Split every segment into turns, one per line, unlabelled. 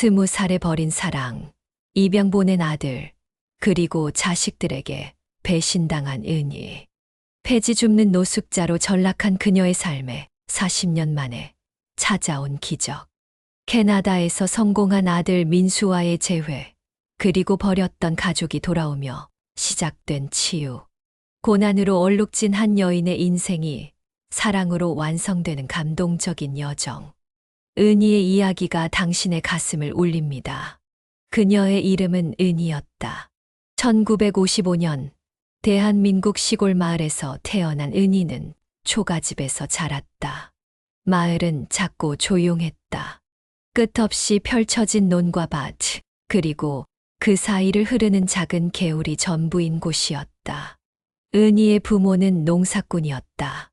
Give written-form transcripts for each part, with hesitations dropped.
20살에 버린 사랑, 입양 보낸 아들, 그리고 자식들에게 배신당한 은희. 폐지 줍는 노숙자로 전락한 그녀의 삶에 40년 만에 찾아온 기적. 캐나다에서 성공한 아들 민수와의 재회, 그리고 버렸던 가족이 돌아오며 시작된 치유. 고난으로 얼룩진 한 여인의 인생이 사랑으로 완성되는 감동적인 여정. 은희의 이야기가 당신의 가슴을 울립니다. 그녀의 이름은 은희였다. 1955년 대한민국 시골 마을에서 태어난 은희는 초가집에서 자랐다. 마을은 작고 조용했다. 끝없이 펼쳐진 논과 밭, 그리고 그 사이를 흐르는 작은 개울이 전부인 곳이었다. 은희의 부모는 농사꾼이었다.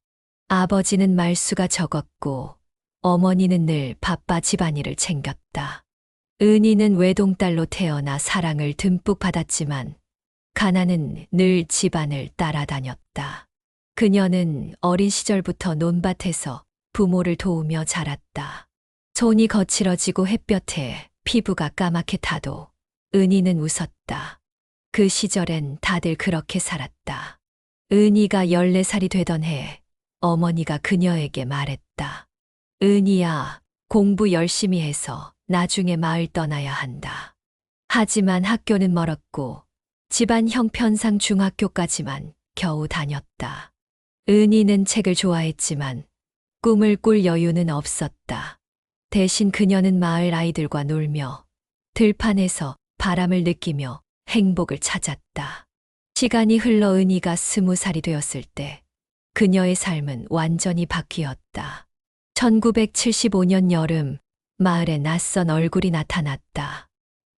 아버지는 말수가 적었고 어머니는 늘 바빠 집안일을 챙겼다. 은희는 외동딸로 태어나 사랑을 듬뿍 받았지만 가난은 늘 집안을 따라다녔다. 그녀는 어린 시절부터 논밭에서 부모를 도우며 자랐다. 손이 거칠어지고 햇볕에 피부가 까맣게 타도 은희는 웃었다. 그 시절엔 다들 그렇게 살았다. 은희가 14살이 되던 해 어머니가 그녀에게 말했다. 은희야, 공부 열심히 해서 나중에 마을 떠나야 한다. 하지만 학교는 멀었고 집안 형편상 중학교까지만 겨우 다녔다. 은희는 책을 좋아했지만 꿈을 꿀 여유는 없었다. 대신 그녀는 마을 아이들과 놀며 들판에서 바람을 느끼며 행복을 찾았다. 시간이 흘러 은희가 20살이 되었을 때 그녀의 삶은 완전히 바뀌었다. 1975년 여름, 마을에 낯선 얼굴이 나타났다.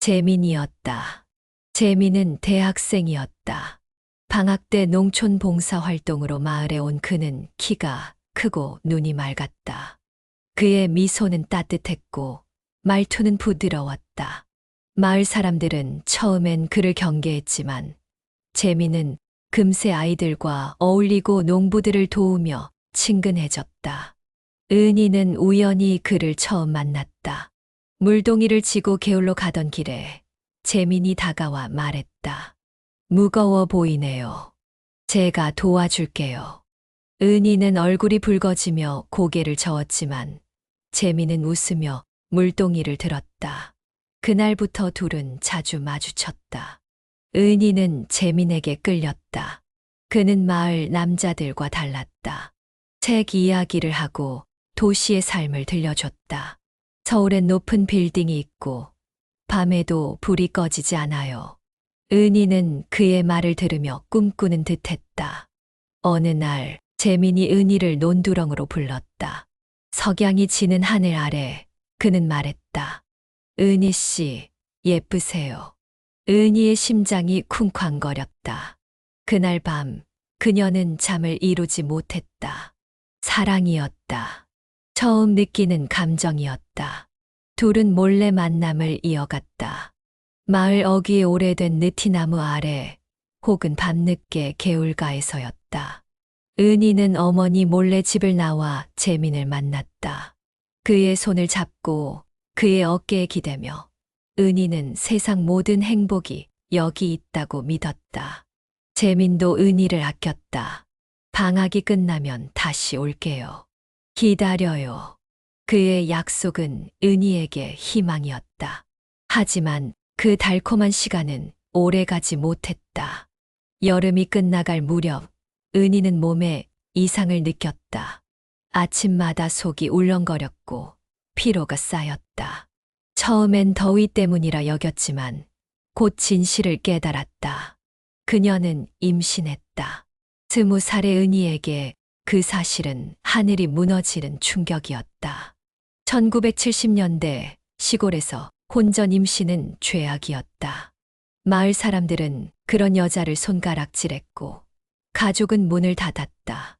재민이었다. 재민은 대학생이었다. 방학 때 농촌 봉사 활동으로 마을에 온 그는 키가 크고 눈이 맑았다. 그의 미소는 따뜻했고 말투는 부드러웠다. 마을 사람들은 처음엔 그를 경계했지만 재민은 금세 아이들과 어울리고 농부들을 도우며 친근해졌다. 은희는 우연히 그를 처음 만났다. 물동이를 지고 개울로 가던 길에 재민이 다가와 말했다. 무거워 보이네요. 제가 도와줄게요. 은희는 얼굴이 붉어지며 고개를 저었지만 재민은 웃으며 물동이를 들었다. 그날부터 둘은 자주 마주쳤다. 은희는 재민에게 끌렸다. 그는 마을 남자들과 달랐다. 책 이야기를 하고 도시의 삶을 들려줬다. 서울엔 높은 빌딩이 있고 밤에도 불이 꺼지지 않아요. 은희는 그의 말을 들으며 꿈꾸는 듯했다. 어느 날 재민이 은희를 논두렁으로 불렀다. 석양이 지는 하늘 아래 그는 말했다. 은희 씨, 예쁘세요. 은희의 심장이 쿵쾅거렸다. 그날 밤 그녀는 잠을 이루지 못했다. 사랑이었다. 처음 느끼는 감정이었다. 둘은 몰래 만남을 이어갔다. 마을 어귀에 오래된 느티나무 아래 혹은 밤늦게 개울가에서였다. 은희는 어머니 몰래 집을 나와 재민을 만났다. 그의 손을 잡고 그의 어깨에 기대며 은희는 세상 모든 행복이 여기 있다고 믿었다. 재민도 은희를 아꼈다. 방학이 끝나면 다시 올게요. 기다려요. 그의 약속은 은희에게 희망이었다. 하지만 그 달콤한 시간은 오래가지 못했다. 여름이 끝나갈 무렵 은희는 몸에 이상을 느꼈다. 아침마다 속이 울렁거렸고 피로가 쌓였다. 처음엔 더위 때문이라 여겼지만 곧 진실을 깨달았다. 그녀는 임신했다. 20살의 은희에게 그 사실은 하늘이 무너지는 충격이었다. 1970년대 시골에서 혼전 임신은 죄악이었다. 마을 사람들은 그런 여자를 손가락질했고 가족은 문을 닫았다.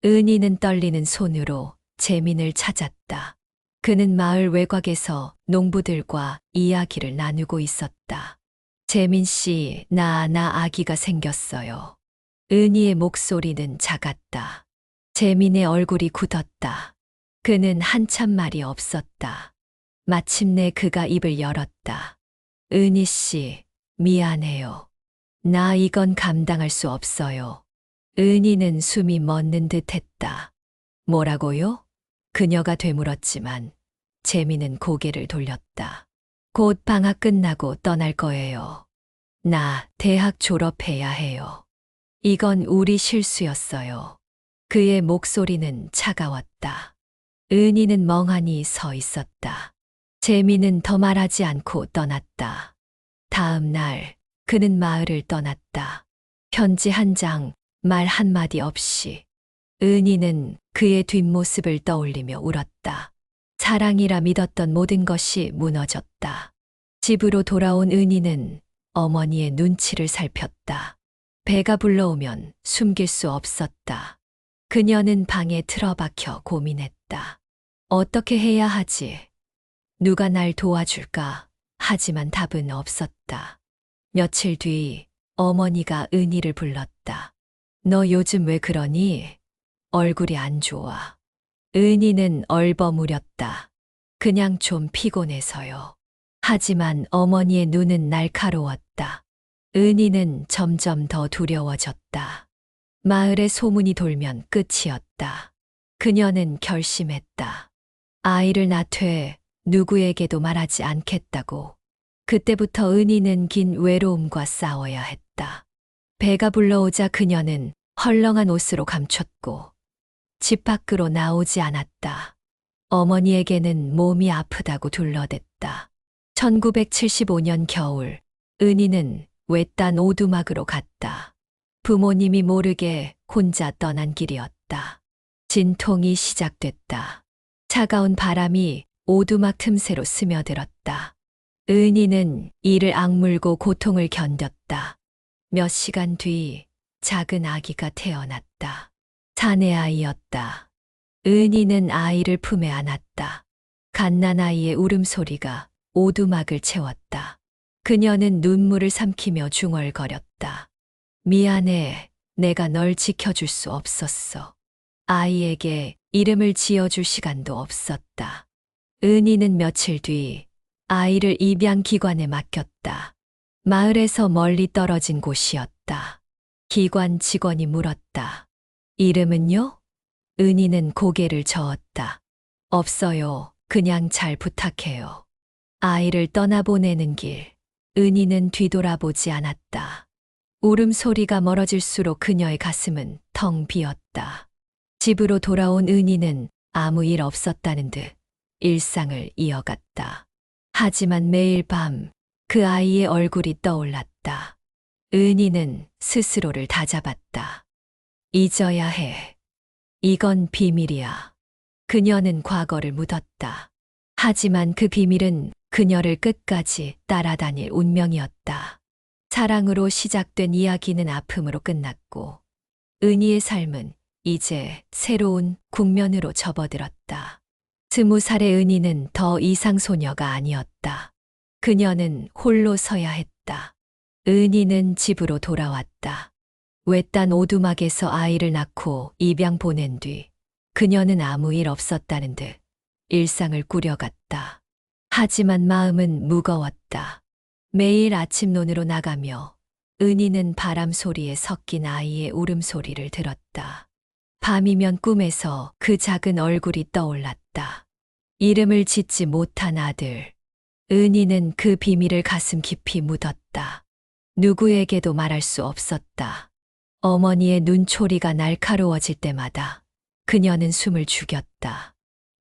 은희는 떨리는 손으로 재민을 찾았다. 그는 마을 외곽에서 농부들과 이야기를 나누고 있었다. 재민 씨, 나 아기가 생겼어요. 은희의 목소리는 작았다. 재민의 얼굴이 굳었다. 그는 한참 말이 없었다. 마침내 그가 입을 열었다. 은희 씨, 미안해요. 나 이건 감당할 수 없어요. 은희는 숨이 멎는 듯 했다. 뭐라고요? 그녀가 되물었지만 재미는 고개를 돌렸다. 곧 방학 끝나고 떠날 거예요. 나 대학 졸업해야 해요. 이건 우리 실수였어요. 그의 목소리는 차가웠다. 은희는 멍하니 서 있었다. 재미는 더 말하지 않고 떠났다. 다음 날 그는 마을을 떠났다. 편지 한 장, 말 한마디 없이. 은희는 그의 뒷모습을 떠올리며 울었다. 사랑이라 믿었던 모든 것이 무너졌다. 집으로 돌아온 은희는 어머니의 눈치를 살폈다. 배가 불러오면 숨길 수 없었다. 그녀는 방에 틀어박혀 고민했다. 어떻게 해야 하지? 누가 날 도와줄까? 하지만 답은 없었다. 며칠 뒤 어머니가 은희를 불렀다. 너 요즘 왜 그러니? 얼굴이 안 좋아. 은희는 얼버무렸다. 그냥 좀 피곤해서요. 하지만 어머니의 눈은 날카로웠다. 은희는 점점 더 두려워졌다. 마을에 소문이 돌면 끝이었다. 그녀는 결심했다. 아이를 낳되 누구에게도 말하지 않겠다고. 그때부터 은희는 긴 외로움과 싸워야 했다. 배가 불러오자 그녀는 헐렁한 옷으로 감췄고 집 밖으로 나오지 않았다. 어머니에게는 몸이 아프다고 둘러댔다. 1975년 겨울, 은희는 외딴 오두막으로 갔다. 부모님이 모르게 혼자 떠난 길이었다. 진통이 시작됐다. 차가운 바람이 오두막 틈새로 스며들었다. 은희는 이를 악물고 고통을 견뎠다. 몇 시간 뒤 작은 아기가 태어났다. 사내 아이였다. 은희는 아이를 품에 안았다. 갓난아이의 울음소리가 오두막을 채웠다. 그녀는 눈물을 삼키며 중얼거렸다. 미안해, 내가 널 지켜줄 수 없었어. 아이에게 이름을 지어줄 시간도 없었다. 은희는 며칠 뒤 아이를 입양기관에 맡겼다. 마을에서 멀리 떨어진 곳이었다. 기관 직원이 물었다. 이름은요? 은희는 고개를 저었다. 없어요. 그냥 잘 부탁해요. 아이를 떠나보내는 길, 은희는 뒤돌아보지 않았다. 울음소리가 멀어질수록 그녀의 가슴은 텅 비었다. 집으로 돌아온 은희는 아무 일 없었다는 듯 일상을 이어갔다. 하지만 매일 밤 그 아이의 얼굴이 떠올랐다. 은희는 스스로를 다잡았다. 잊어야 해. 이건 비밀이야. 그녀는 과거를 묻었다. 하지만 그 비밀은 그녀를 끝까지 따라다닐 운명이었다. 사랑으로 시작된 이야기는 아픔으로 끝났고, 은희의 삶은 이제 새로운 국면으로 접어들었다. 20살의 은희는 더 이상 소녀가 아니었다. 그녀는 홀로 서야 했다. 은희는 집으로 돌아왔다. 외딴 오두막에서 아이를 낳고 입양 보낸 뒤 그녀는 아무 일 없었다는 듯 일상을 꾸려갔다. 하지만 마음은 무거웠다. 매일 아침논으로 나가며 은희는 바람 소리에 섞인 아이의 울음소리를 들었다. 밤이면 꿈에서 그 작은 얼굴이 떠올랐다. 이름을 짓지 못한 아들. 은희는 그 비밀을 가슴 깊이 묻었다. 누구에게도 말할 수 없었다. 어머니의 눈초리가 날카로워질 때마다 그녀는 숨을 죽였다.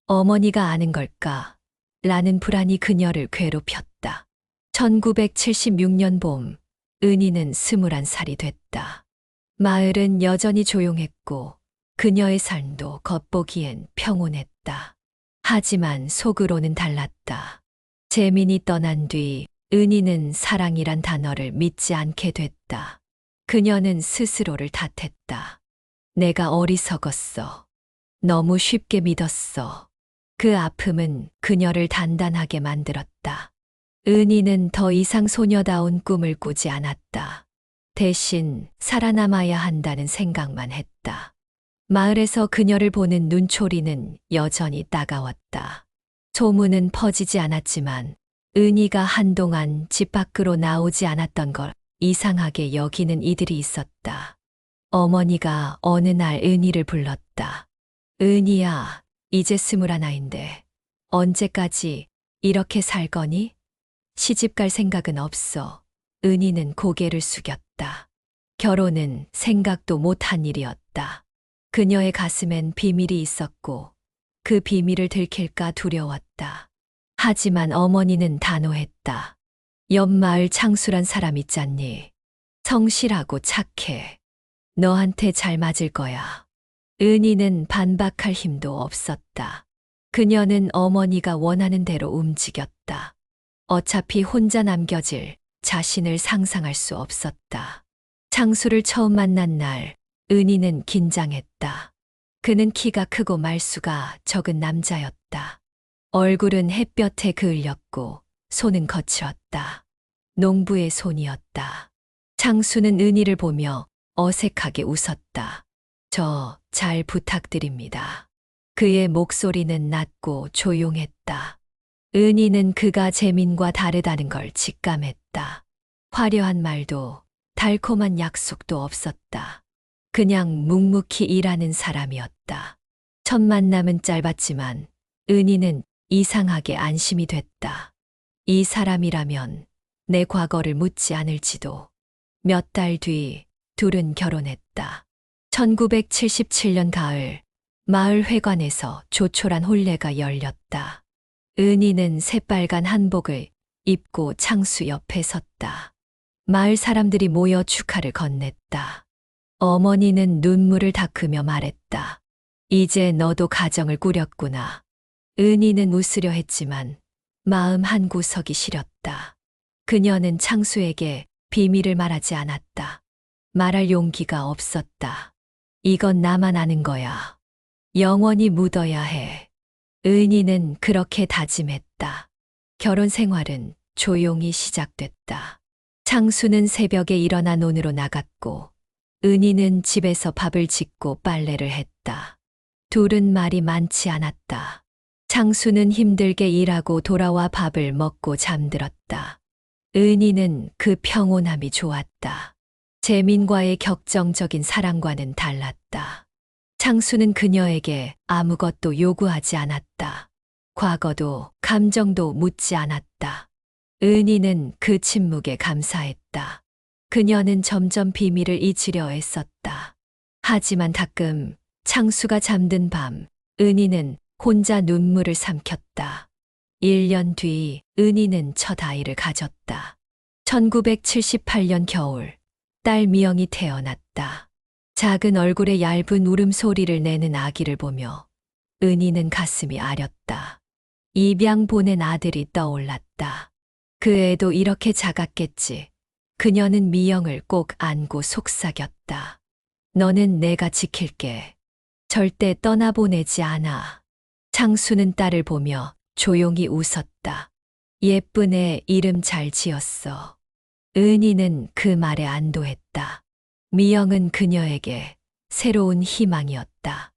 어머니가 아는 걸까? 라는 불안이 그녀를 괴롭혔다. 1976년 봄, 은희는 21살이 됐다. 마을은 여전히 조용했고 그녀의 삶도 겉보기엔 평온했다. 하지만 속으로는 달랐다. 재민이 떠난 뒤 은희는 사랑이란 단어를 믿지 않게 됐다. 그녀는 스스로를 탓했다. 내가 어리석었어. 너무 쉽게 믿었어. 그 아픔은 그녀를 단단하게 만들었다. 은희는 더 이상 소녀다운 꿈을 꾸지 않았다. 대신 살아남아야 한다는 생각만 했다. 마을에서 그녀를 보는 눈초리는 여전히 따가웠다. 소문은 퍼지지 않았지만 은희가 한동안 집 밖으로 나오지 않았던 걸 이상하게 여기는 이들이 있었다. 어머니가 어느 날 은희를 불렀다. 은희야, 이제 21인데 언제까지 이렇게 살 거니? 시집갈 생각은 없어. 은희는 고개를 숙였다. 결혼은 생각도 못한 일이었다. 그녀의 가슴엔 비밀이 있었고 그 비밀을 들킬까 두려웠다. 하지만 어머니는 단호했다. 옆마을 창수란 사람 있잖니. 성실하고 착해. 너한테 잘 맞을 거야. 은희는 반박할 힘도 없었다. 그녀는 어머니가 원하는 대로 움직였다. 어차피 혼자 남겨질 자신을 상상할 수 없었다. 창수를 처음 만난 날, 은희는 긴장했다. 그는 키가 크고 말수가 적은 남자였다. 얼굴은 햇볕에 그을렸고 손은 거칠었다. 농부의 손이었다. 창수는 은희를 보며 어색하게 웃었다. 저 잘 부탁드립니다. 그의 목소리는 낮고 조용했다. 은희는 그가 재민과 다르다는 걸 직감했다. 화려한 말도 달콤한 약속도 없었다. 그냥 묵묵히 일하는 사람이었다. 첫 만남은 짧았지만 은희는 이상하게 안심이 됐다. 이 사람이라면 내 과거를 묻지 않을지도. 몇 달 뒤 둘은 결혼했다. 1977년 가을, 마을 회관에서 조촐한 혼례가 열렸다. 은희는 새빨간 한복을 입고 창수 옆에 섰다. 마을 사람들이 모여 축하를 건넸다. 어머니는 눈물을 닦으며 말했다. 이제 너도 가정을 꾸렸구나. 은희는 웃으려 했지만 마음 한구석이 시렸다. 그녀는 창수에게 비밀을 말하지 않았다. 말할 용기가 없었다. 이건 나만 아는 거야. 영원히 묻어야 해. 은희는 그렇게 다짐했다. 결혼 생활은 조용히 시작됐다. 창수는 새벽에 일어나 논으로 나갔고 은희는 집에서 밥을 짓고 빨래를 했다. 둘은 말이 많지 않았다. 창수는 힘들게 일하고 돌아와 밥을 먹고 잠들었다. 은희는 그 평온함이 좋았다. 재민과의 격정적인 사랑과는 달랐다. 창수는 그녀에게 아무것도 요구하지 않았다. 과거도 감정도 묻지 않았다. 은희는 그 침묵에 감사했다. 그녀는 점점 비밀을 잊으려 애썼다. 하지만 가끔 창수가 잠든 밤, 은희는 혼자 눈물을 삼켰다. 1년 뒤 은희는 첫 아이를 가졌다. 1978년 겨울, 딸 미영이 태어났다. 작은 얼굴에 얇은 울음소리를 내는 아기를 보며 은희는 가슴이 아렸다. 입양 보낸 아들이 떠올랐다. 그 애도 이렇게 작았겠지. 그녀는 미영을 꼭 안고 속삭였다. 너는 내가 지킬게. 절대 떠나보내지 않아. 창수는 딸을 보며 조용히 웃었다. 예쁜 애 이름 잘 지었어. 은희는 그 말에 안도했다. 미영은 그녀에게 새로운 희망이었다.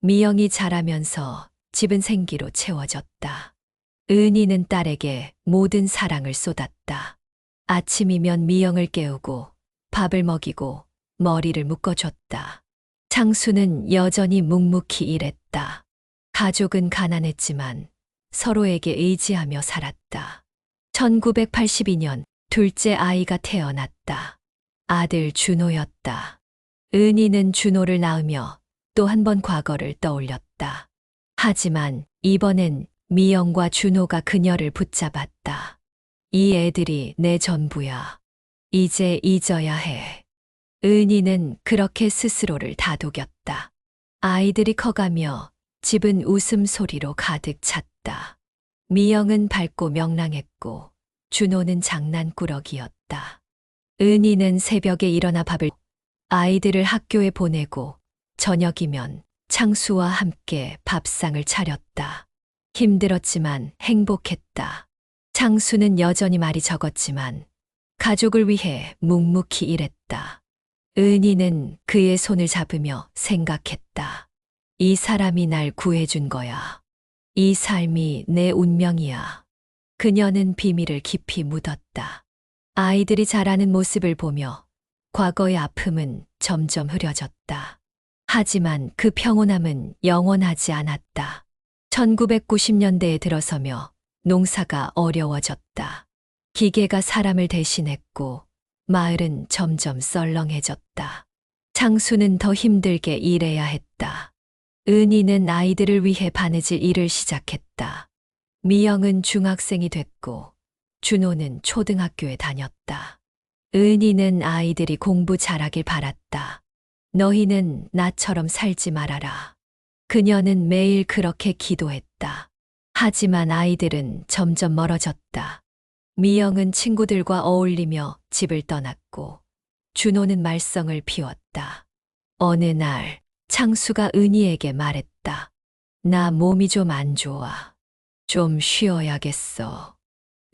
미영이 자라면서 집은 생기로 채워졌다. 은희는 딸에게 모든 사랑을 쏟았다. 아침이면 미영을 깨우고 밥을 먹이고 머리를 묶어줬다. 창수는 여전히 묵묵히 일했다. 가족은 가난했지만 서로에게 의지하며 살았다. 1982년 둘째 아이가 태어났다. 아들 준호였다. 은희는 준호를 낳으며 또 한 번 과거를 떠올렸다. 하지만 이번엔 미영과 준호가 그녀를 붙잡았다. 이 애들이 내 전부야. 이제 잊어야 해. 은희는 그렇게 스스로를 다독였다. 아이들이 커가며 집은 웃음소리로 가득 찼다. 미영은 밝고 명랑했고 준호는 장난꾸러기였다. 은희는 새벽에 일어나 밥을 아이들을 학교에 보내고 저녁이면 창수와 함께 밥상을 차렸다. 힘들었지만 행복했다. 창수는 여전히 말이 적었지만 가족을 위해 묵묵히 일했다. 은희는 그의 손을 잡으며 생각했다. 이 사람이 날 구해준 거야. 이 삶이 내 운명이야. 그녀는 비밀을 깊이 묻었다. 아이들이 자라는 모습을 보며 과거의 아픔은 점점 흐려졌다. 하지만 그 평온함은 영원하지 않았다. 1990년대에 들어서며 농사가 어려워졌다. 기계가 사람을 대신했고 마을은 점점 썰렁해졌다. 창수는 더 힘들게 일해야 했다. 은희는 아이들을 위해 바느질 일을 시작했다. 미영은 중학생이 됐고 준호는 초등학교에 다녔다. 은희는 아이들이 공부 잘하길 바랐다. 너희는 나처럼 살지 말아라. 그녀는 매일 그렇게 기도했다. 하지만 아이들은 점점 멀어졌다. 미영은 친구들과 어울리며 집을 떠났고 준호는 말썽을 피웠다. 어느 날 창수가 은희에게 말했다. 나 몸이 좀 안 좋아. 좀 쉬어야겠어.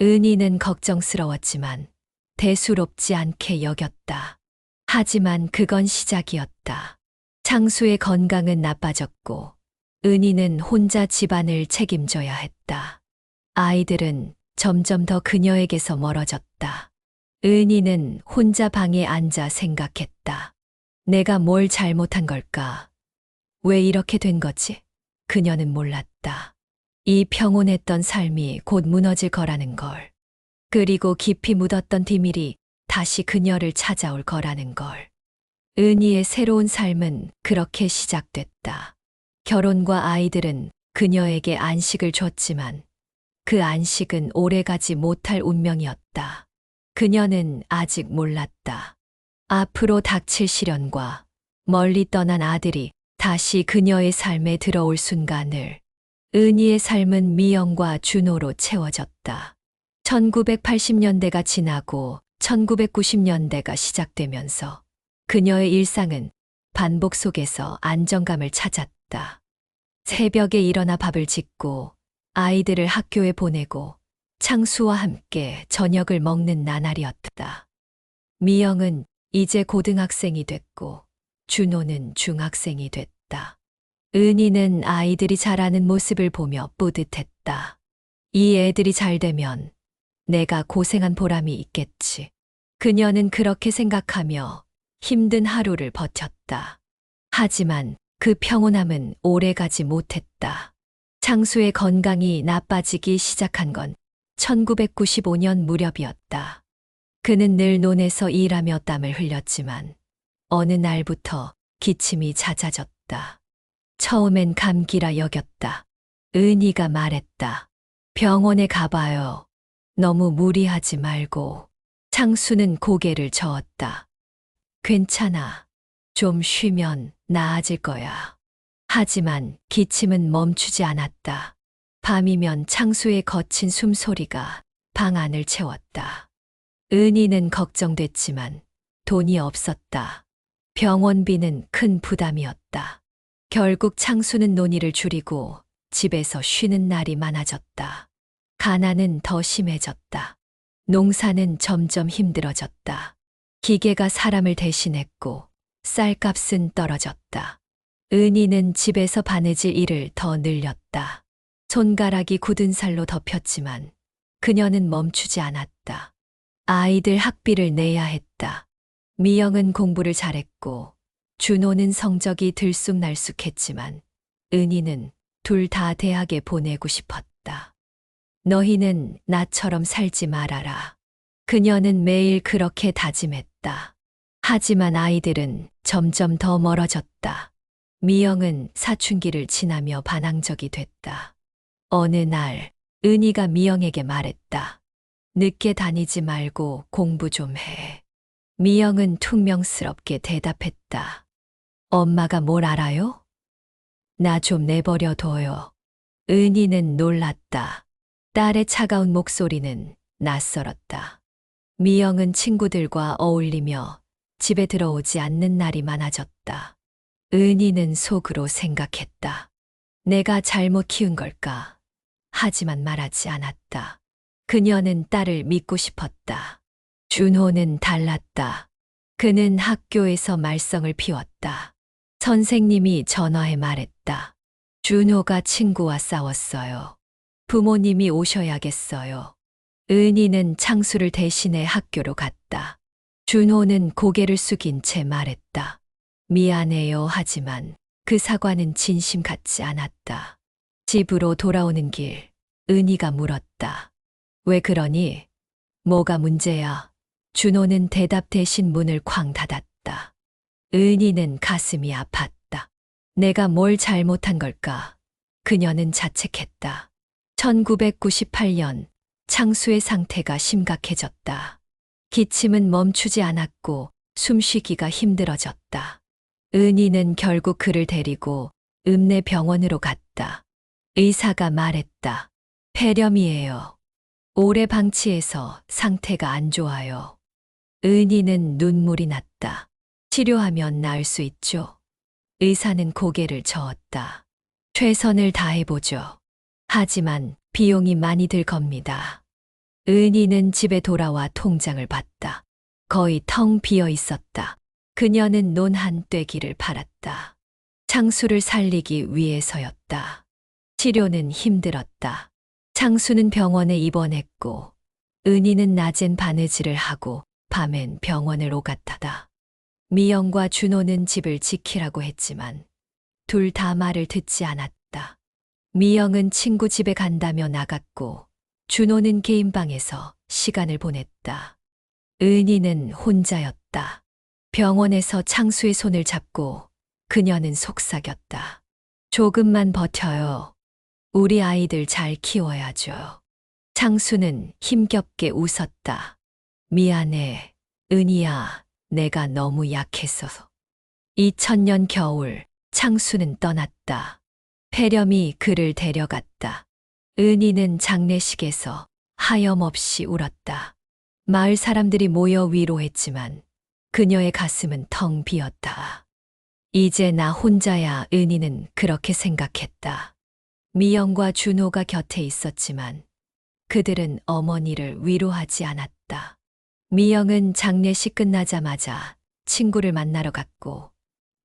은희는 걱정스러웠지만 대수롭지 않게 여겼다. 하지만 그건 시작이었다. 창수의 건강은 나빠졌고 은희는 혼자 집안을 책임져야 했다. 아이들은 점점 더 그녀에게서 멀어졌다. 은희는 혼자 방에 앉아 생각했다. 내가 뭘 잘못한 걸까? 왜 이렇게 된 거지? 그녀는 몰랐다. 이 평온했던 삶이 곧 무너질 거라는 걸. 그리고 깊이 묻었던 비밀이 다시 그녀를 찾아올 거라는 걸. 은희의 새로운 삶은 그렇게 시작됐다. 결혼과 아이들은 그녀에게 안식을 줬지만 그 안식은 오래가지 못할 운명이었다. 그녀는 아직 몰랐다. 앞으로 닥칠 시련과 멀리 떠난 아들이 다시 그녀의 삶에 들어올 순간을. 은희의 삶은 미영과 준호로 채워졌다. 1980년대가 지나고 1990년대가 시작되면서 그녀의 일상은 반복 속에서 안정감을 찾았다. 새벽에 일어나 밥을 짓고 아이들을 학교에 보내고 창수와 함께 저녁을 먹는 나날이었다. 미영은 이제 고등학생이 됐고 준호는 중학생이 됐다. 은희는 아이들이 자라는 모습을 보며 뿌듯했다. 이 애들이 잘 되면 내가 고생한 보람이 있겠지. 그녀는 그렇게 생각하며 힘든 하루를 버텼다. 하지만 그 평온함은 오래가지 못했다. 창수의 건강이 나빠지기 시작한 건 1995년 무렵이었다. 그는 늘 논에서 일하며 땀을 흘렸지만 어느 날부터 기침이 잦아졌다. 처음엔 감기라 여겼다. 은희가 말했다. 병원에 가봐요. 너무 무리하지 말고. 창수는 고개를 저었다. 괜찮아. 좀 쉬면 나아질 거야. 하지만 기침은 멈추지 않았다. 밤이면 창수의 거친 숨소리가 방 안을 채웠다. 은희는 걱정됐지만 돈이 없었다. 병원비는 큰 부담이었다. 결국 창수는 논의를 줄이고 집에서 쉬는 날이 많아졌다. 가난은 더 심해졌다. 농사는 점점 힘들어졌다. 기계가 사람을 대신했고 쌀값은 떨어졌다. 은희는 집에서 바느질 일을 더 늘렸다. 손가락이 굳은 살로 덮였지만 그녀는 멈추지 않았다. 아이들 학비를 내야 했다. 미영은 공부를 잘했고 준호는 성적이 들쑥날쑥했지만 은희는 둘 다 대학에 보내고 싶었다. 너희는 나처럼 살지 말아라. 그녀는 매일 그렇게 다짐했다. 하지만 아이들은 점점 더 멀어졌다. 미영은 사춘기를 지나며 반항적이 됐다. 어느 날 은희가 미영에게 말했다. 늦게 다니지 말고 공부 좀 해. 미영은 퉁명스럽게 대답했다. 엄마가 뭘 알아요? 나 좀 내버려 둬요. 은희는 놀랐다. 딸의 차가운 목소리는 낯설었다. 미영은 친구들과 어울리며 집에 들어오지 않는 날이 많아졌다. 은희는 속으로 생각했다. 내가 잘못 키운 걸까? 하지만 말하지 않았다. 그녀는 딸을 믿고 싶었다. 준호는 달랐다. 그는 학교에서 말썽을 피웠다. 선생님이 전화해 말했다. 준호가 친구와 싸웠어요. 부모님이 오셔야겠어요. 은희는 창수를 대신해 학교로 갔다. 준호는 고개를 숙인 채 말했다. 미안해요 하지만 그 사과는 진심 같지 않았다. 집으로 돌아오는 길, 은희가 물었다. 왜 그러니? 뭐가 문제야? 준호는 대답 대신 문을 쾅 닫았다. 은희는 가슴이 아팠다. 내가 뭘 잘못한 걸까? 그녀는 자책했다. 1998년 창수의 상태가 심각해졌다. 기침은 멈추지 않았고 숨쉬기가 힘들어졌다. 은희는 결국 그를 데리고 읍내 병원으로 갔다. 의사가 말했다. 폐렴이에요. 오래 방치해서 상태가 안 좋아요. 은희는 눈물이 났다. 치료하면 나을 수 있죠. 의사는 고개를 저었다. 최선을 다해보죠. 하지만 비용이 많이 들 겁니다. 은희는 집에 돌아와 통장을 봤다. 거의 텅 비어 있었다. 그녀는 논한 떼기를 팔았다. 창수를 살리기 위해서였다. 치료는 힘들었다. 창수는 병원에 입원했고 은희는 낮엔 바느질을 하고 밤엔 병원을 오갔다다. 미영과 준호는 집을 지키라고 했지만 둘 다 말을 듣지 않았다. 미영은 친구 집에 간다며 나갔고 준호는 개인방에서 시간을 보냈다. 은희는 혼자였다. 병원에서 창수의 손을 잡고 그녀는 속삭였다. 조금만 버텨요. 우리 아이들 잘 키워야죠. 창수는 힘겹게 웃었다. 미안해, 은희야. 내가 너무 약했어서. 2000년 겨울 창수는 떠났다. 폐렴이 그를 데려갔다. 은희는 장례식에서 하염없이 울었다. 마을 사람들이 모여 위로했지만 그녀의 가슴은 텅 비었다. 이제 나 혼자야. 은희는 그렇게 생각했다. 미영과 준호가 곁에 있었지만 그들은 어머니를 위로하지 않았다. 미영은 장례식 끝나자마자 친구를 만나러 갔고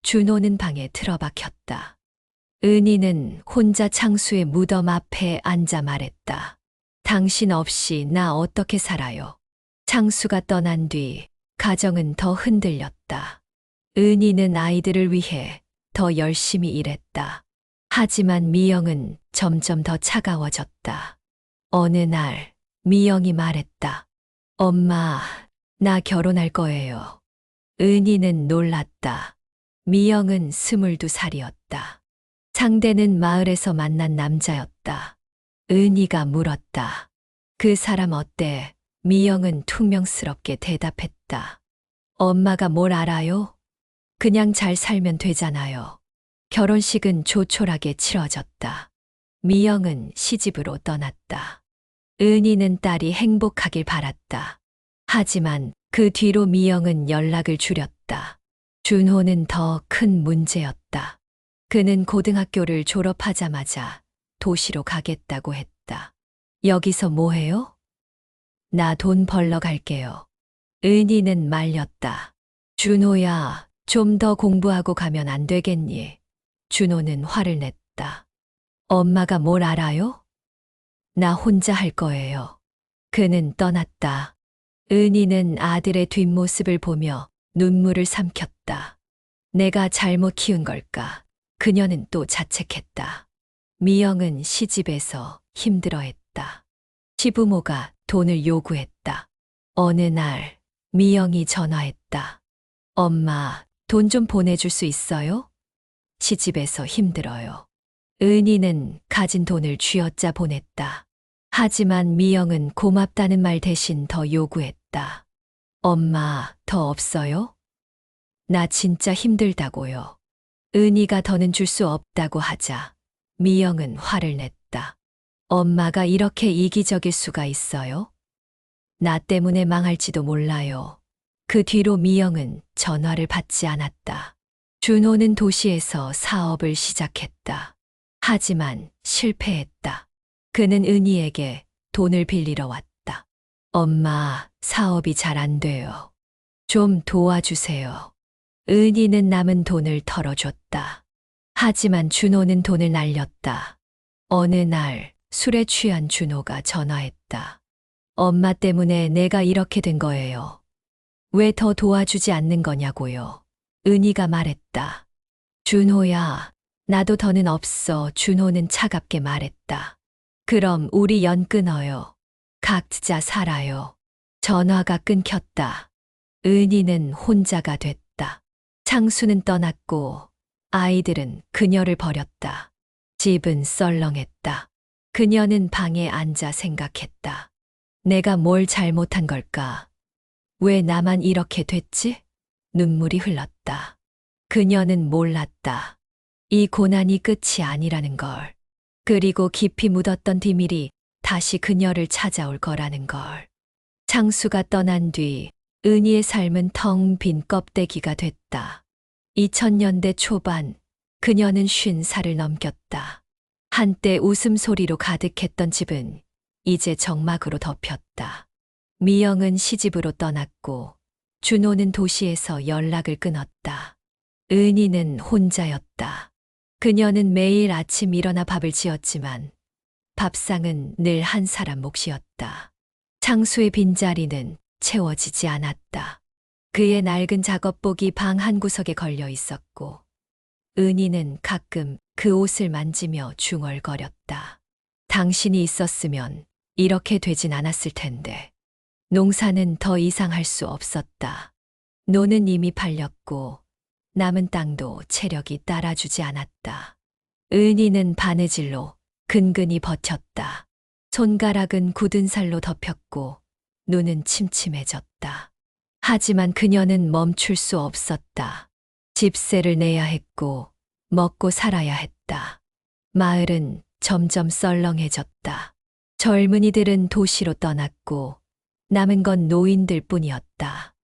준호는 방에 틀어박혔다. 은희는 혼자 창수의 무덤 앞에 앉아 말했다. 당신 없이 나 어떻게 살아요? 창수가 떠난 뒤 가정은 더 흔들렸다. 은희는 아이들을 위해 더 열심히 일했다. 하지만 미영은 점점 더 차가워졌다. 어느 날 미영이 말했다. 엄마, 나 결혼할 거예요. 은희는 놀랐다. 미영은 22살이었다. 상대는 마을에서 만난 남자였다. 은희가 물었다. 그 사람 어때? 미영은 퉁명스럽게 대답했다. 엄마가 뭘 알아요? 그냥 잘 살면 되잖아요. 결혼식은 조촐하게 치러졌다. 미영은 시집으로 떠났다. 은희는 딸이 행복하길 바랐다. 하지만 그 뒤로 미영은 연락을 줄였다. 준호는 더 큰 문제였다. 그는 고등학교를 졸업하자마자 도시로 가겠다고 했다. 여기서 뭐 해요? 나 돈 벌러 갈게요. 은희는 말렸다. 준호야, 좀 더 공부하고 가면 안 되겠니? 준호는 화를 냈다. 엄마가 뭘 알아요? 나 혼자 할 거예요. 그는 떠났다. 은희는 아들의 뒷모습을 보며 눈물을 삼켰다. 내가 잘못 키운 걸까? 그녀는 또 자책했다. 미영은 시집에서 힘들어했다. 시부모가 돈을 요구했다. 어느 날 미영이 전화했다. 엄마, 돈 좀 보내줄 수 있어요? 시집에서 힘들어요. 은희는 가진 돈을 쥐어짜 보냈다. 하지만 미영은 고맙다는 말 대신 더 요구했다. 엄마, 더 없어요? 나 진짜 힘들다고요. 은희가 더는 줄 수 없다고 하자 미영은 화를 냈다. 엄마가 이렇게 이기적일 수가 있어요? 나 때문에 망할지도 몰라요. 그 뒤로 미영은 전화를 받지 않았다. 준호는 도시에서 사업을 시작했다. 하지만 실패했다. 그는 은희에게 돈을 빌리러 왔다. 엄마, 사업이 잘 안 돼요. 좀 도와주세요. 은희는 남은 돈을 털어줬다. 하지만 준호는 돈을 날렸다. 어느 날 술에 취한 준호가 전화했다. 엄마 때문에 내가 이렇게 된 거예요. 왜 더 도와주지 않는 거냐고요. 은희가 말했다. 준호야, 나도 더는 없어. 준호는 차갑게 말했다. 그럼 우리 연 끊어요. 각자 살아요. 전화가 끊겼다. 은희는 혼자가 됐다. 창수는 떠났고 아이들은 그녀를 버렸다. 집은 썰렁했다. 그녀는 방에 앉아 생각했다. 내가 뭘 잘못한 걸까? 왜 나만 이렇게 됐지? 눈물이 흘렀다. 그녀는 몰랐다. 이 고난이 끝이 아니라는 걸. 그리고 깊이 묻었던 비밀이 다시 그녀를 찾아올 거라는 걸. 창수가 떠난 뒤 은희의 삶은 텅 빈 껍데기가 됐다. 2000년대 초반 그녀는 50살을 넘겼다. 한때 웃음소리로 가득했던 집은 이제 적막으로 덮였다. 미영은 시집으로 떠났고 준호는 도시에서 연락을 끊었다. 은희는 혼자였다. 그녀는 매일 아침 일어나 밥을 지었지만 밥상은 늘 한 사람 몫이었다. 창수의 빈자리는 채워지지 않았다. 그의 낡은 작업복이 방 한구석에 걸려 있었고 은희는 가끔 그 옷을 만지며 중얼거렸다. 당신이 있었으면 이렇게 되진 않았을 텐데. 농사는 더 이상 할 수 없었다. 노는 이미 팔렸고 남은 땅도 체력이 따라주지 않았다. 은희는 바느질로 근근히 버텼다. 손가락은 굳은 살로 덮였고 눈은 침침해졌다. 하지만 그녀는 멈출 수 없었다. 집세를 내야 했고 먹고 살아야 했다. 마을은 점점 썰렁해졌다. 젊은이들은 도시로 떠났고 남은 건 노인들 뿐이었다.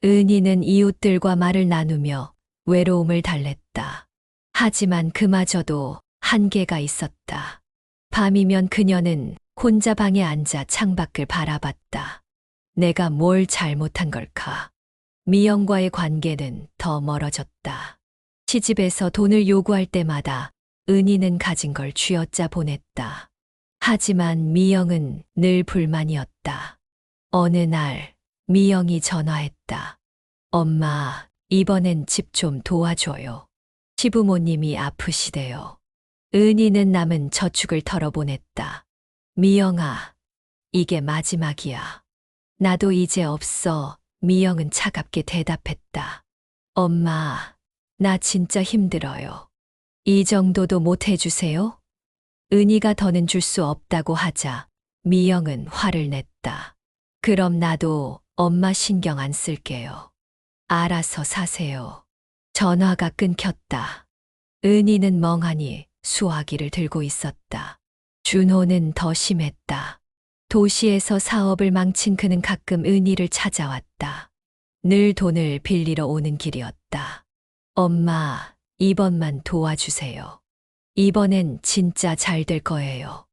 은희는 이웃들과 말을 나누며 외로움을 달랬다. 하지만 그마저도 한계가 있었다. 밤이면 그녀는 혼자 방에 앉아 창밖을 바라봤다. 내가 뭘 잘못한 걸까? 미영과의 관계는 더 멀어졌다. 시집에서 돈을 요구할 때마다 은희는 가진 걸 쥐어짜 보냈다. 하지만 미영은 늘 불만이었다. 어느 날 미영이 전화했다. 엄마, 이번엔 집 좀 도와줘요. 시부모님이 아프시대요. 은희는 남은 저축을 털어보냈다. 미영아, 이게 마지막이야. 나도 이제 없어. 미영은 차갑게 대답했다. 엄마, 나 진짜 힘들어요. 이 정도도 못 해주세요? 은희가 더는 줄 수 없다고 하자 미영은 화를 냈다. 그럼 나도 엄마 신경 안 쓸게요. 알아서 사세요. 전화가 끊겼다. 은희는 멍하니 수화기를 들고 있었다. 준호는 더 심했다. 도시에서 사업을 망친 그는 가끔 은희를 찾아왔다. 늘 돈을 빌리러 오는 길이었다. 엄마, 이번만 도와주세요. 이번엔 진짜 잘 될 거예요.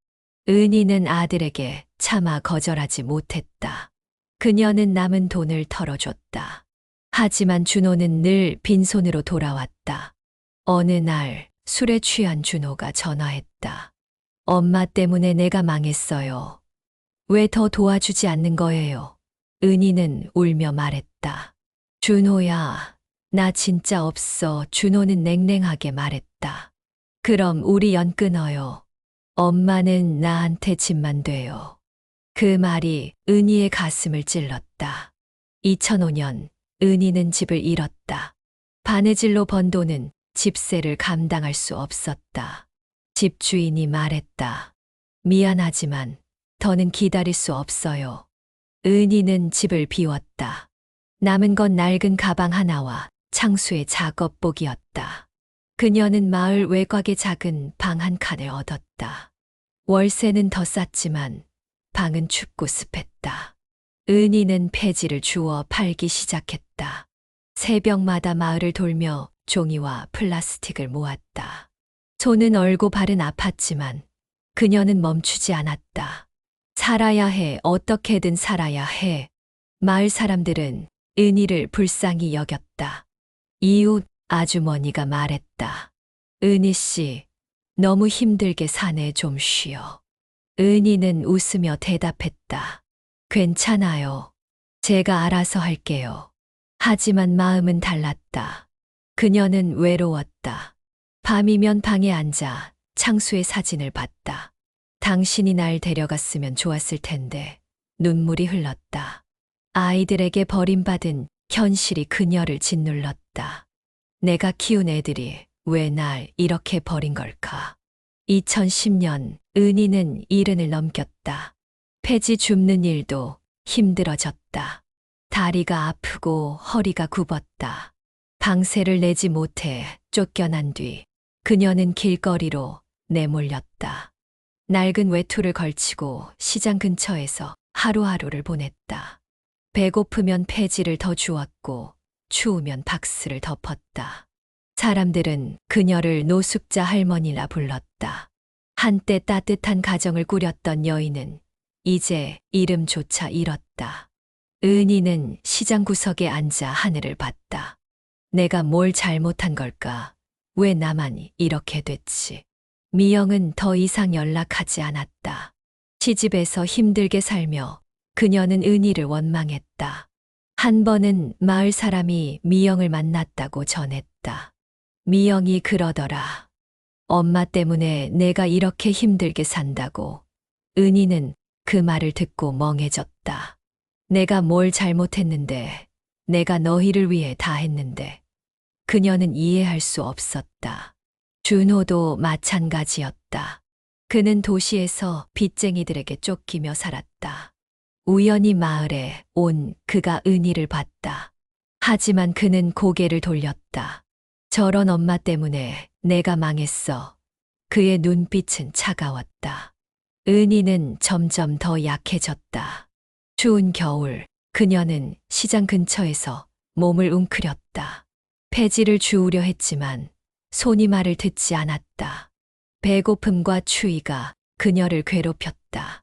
은희는 아들에게 차마 거절하지 못했다. 그녀는 남은 돈을 털어줬다. 하지만 준호는 늘 빈손으로 돌아왔다. 어느 날 술에 취한 준호가 전화했다. 엄마 때문에 내가 망했어요. 왜 더 도와주지 않는 거예요? 은희는 울며 말했다. 준호야, 나 진짜 없어. 준호는 냉랭하게 말했다. 그럼 우리 연 끊어요. 엄마는 나한테 집만 돼요. 그 말이 은희의 가슴을 찔렀다. 2005년 은희는 집을 잃었다. 바느질로 번 돈은 집세를 감당할 수 없었다. 집주인이 말했다. 미안하지만 더는 기다릴 수 없어요. 은희는 집을 비웠다. 남은 건 낡은 가방 하나와 창수의 작업복이었다. 그녀는 마을 외곽의 작은 방 한 칸을 얻었다. 월세는 더 쌌지만 방은 춥고 습했다. 은희는 폐지를 주워 팔기 시작했다. 새벽마다 마을을 돌며 종이와 플라스틱을 모았다. 손은 얼고 발은 아팠지만 그녀는 멈추지 않았다. 살아야 해, 어떻게든 살아야 해. 마을 사람들은 은희를 불쌍히 여겼다. 이웃 아주머니가 말했다. 은희 씨, 너무 힘들게 사네. 좀 쉬어. 은희는 웃으며 대답했다. 괜찮아요. 제가 알아서 할게요. 하지만 마음은 달랐다. 그녀는 외로웠다. 밤이면 방에 앉아 창수의 사진을 봤다. 당신이 날 데려갔으면 좋았을 텐데 눈물이 흘렀다. 아이들에게 버림받은 현실이 그녀를 짓눌렀다. 내가 키운 애들이 왜 날 이렇게 버린 걸까? 2010년 은희는 70을 넘겼다. 폐지 줍는 일도 힘들어졌다. 다리가 아프고 허리가 굽었다. 방세를 내지 못해 쫓겨난 뒤 그녀는 길거리로 내몰렸다. 낡은 외투를 걸치고 시장 근처에서 하루하루를 보냈다. 배고프면 폐지를 더 주었고 추우면 박스를 덮었다. 사람들은 그녀를 노숙자 할머니라 불렀다. 한때 따뜻한 가정을 꾸렸던 여인은 이제 이름조차 잃었다. 은희는 시장 구석에 앉아 하늘을 봤다. 내가 뭘 잘못한 걸까? 왜 나만 이렇게 됐지? 미영은 더 이상 연락하지 않았다. 시집에서 힘들게 살며 그녀는 은희를 원망했다. 한 번은 마을 사람이 미영을 만났다고 전했다. 미영이 그러더라. 엄마 때문에 내가 이렇게 힘들게 산다고. 은희는 그 말을 듣고 멍해졌다. 내가 뭘 잘못했는데, 내가 너희를 위해 다 했는데. 그녀는 이해할 수 없었다. 준호도 마찬가지였다. 그는 도시에서 빚쟁이들에게 쫓기며 살았다. 우연히 마을에 온 그가 은희를 봤다. 하지만 그는 고개를 돌렸다. 저런 엄마 때문에 내가 망했어. 그의 눈빛은 차가웠다. 은희는 점점 더 약해졌다. 추운 겨울, 그녀는 시장 근처에서 몸을 웅크렸다. 폐지를 주우려 했지만 손이 말을 듣지 않았다. 배고픔과 추위가 그녀를 괴롭혔다.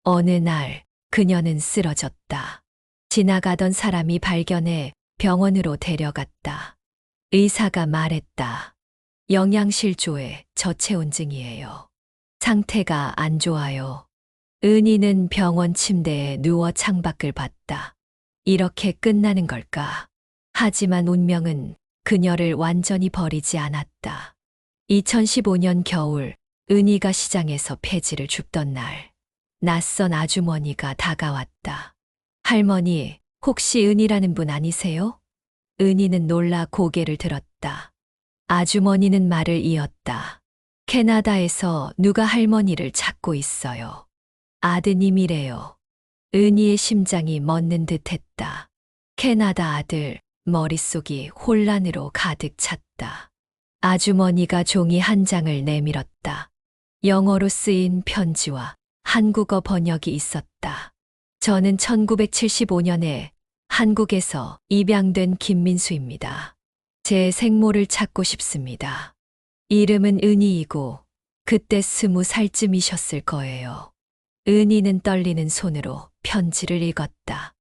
어느 날 그녀는 쓰러졌다. 지나가던 사람이 발견해 병원으로 데려갔다. 의사가 말했다. 영양실조에 저체온증이에요. 상태가 안 좋아요. 은희는 병원 침대에 누워 창밖을 봤다. 이렇게 끝나는 걸까? 하지만 운명은 그녀를 완전히 버리지 않았다. 2015년 겨울, 은희가 시장에서 폐지를 줍던 날, 낯선 아주머니가 다가왔다. 할머니, 혹시 은희라는 분 아니세요? 은희는 놀라 고개를 들었다. 아주머니는 말을 이었다. 캐나다에서 누가 할머니를 찾고 있어요. 아드님이래요. 은희의 심장이 멎는 듯 했다. 캐나다 아들, 머릿속이 혼란으로 가득 찼다. 아주머니가 종이 한 장을 내밀었다. 영어로 쓰인 편지와 한국어 번역이 있었다. 저는 1975년에 한국에서 입양된 김민수입니다. 제 생모를 찾고 싶습니다. 이름은 은희이고 그때 20살쯤이셨을 거예요. 은희는 떨리는 손으로 편지를 읽었다.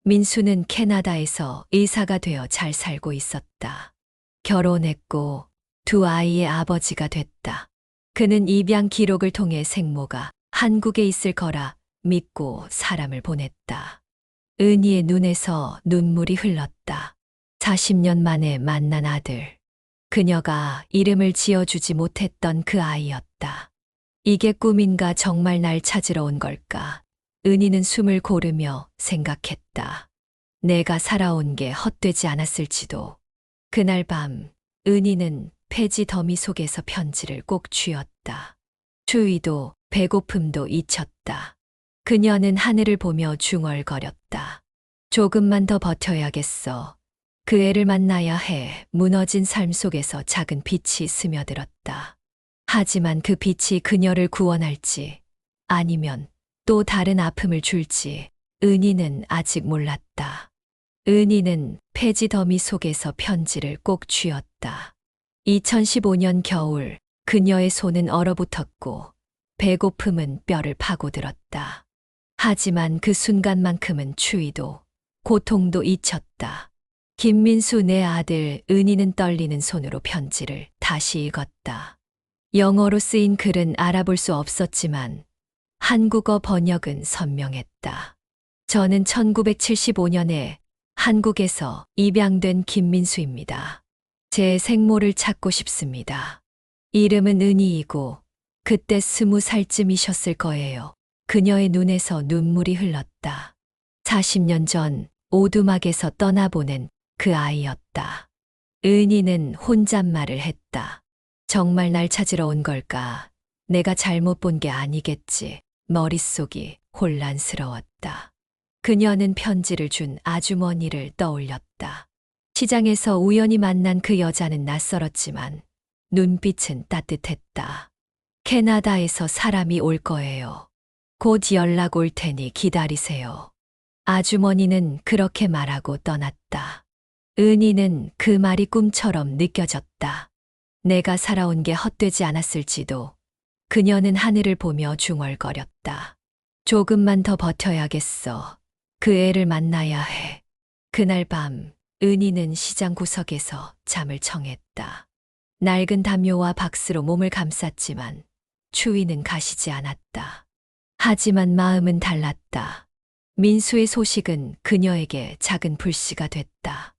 민수는 캐나다에서 의사가 되어 잘 살고 있었다. 결혼했고 두 아이의 아버지가 됐다. 그는 입양 기록을 통해 생모가 한국에 있을 거라 믿고 사람을 보냈다. 은희의 눈에서 눈물이 흘렀다. 40년 만에 만난 아들. 그녀가 이름을 지어주지 못했던 그 아이였다. 이게 꿈인가 정말 날 찾으러 온 걸까? 은희는 숨을 고르며 생각했다. 내가 살아온 게 헛되지 않았을지도. 그날 밤, 은희는 폐지 더미 속에서 편지를 꼭 쥐었다. 추위도 배고픔도 잊혔다. 그녀는 하늘을 보며 중얼거렸다. 조금만 더 버텨야겠어. 그 애를 만나야 해. 무너진 삶 속에서 작은 빛이 스며들었다. 하지만 그 빛이 그녀를 구원할지 아니면 또 다른 아픔을 줄지 은희는 아직 몰랐다. 은희는 폐지 더미 속에서 편지를 꼭 쥐었다. 2015년 겨울 그녀의 손은 얼어붙었고 배고픔은 뼈를 파고들었다. 하지만 그 순간만큼은 추위도 고통도 잊혔다. 김민수 내 아들 은희는 떨리는 손으로 편지를 다시 읽었다. 영어로 쓰인 글은 알아볼 수 없었지만 한국어 번역은 선명했다. 저는 1975년에 한국에서 입양된 김민수입니다. 제 생모를 찾고 싶습니다. 이름은 은희이고 그때 20살쯤이셨을 거예요. 그녀의 눈에서 눈물이 흘렀다. 40년 전 오두막에서 떠나보낸 그 아이였다. 은희는 혼잣말을 했다. 정말 날 찾으러 온 걸까? 내가 잘못 본 게 아니겠지. 머릿속이 혼란스러웠다. 그녀는 편지를 준 아주머니를 떠올렸다. 시장에서 우연히 만난 그 여자는 낯설었지만 눈빛은 따뜻했다. 캐나다에서 사람이 올 거예요. 곧 연락 올 테니 기다리세요. 아주머니는 그렇게 말하고 떠났다. 은희는 그 말이 꿈처럼 느껴졌다. 내가 살아온 게 헛되지 않았을지도. 그녀는 하늘을 보며 중얼거렸다. 조금만 더 버텨야겠어. 그 애를 만나야 해. 그날 밤 은희는 시장 구석에서 잠을 청했다. 낡은 담요와 박스로 몸을 감쌌지만 추위는 가시지 않았다. 하지만 마음은 달랐다. 민수의 소식은 그녀에게 작은 불씨가 됐다.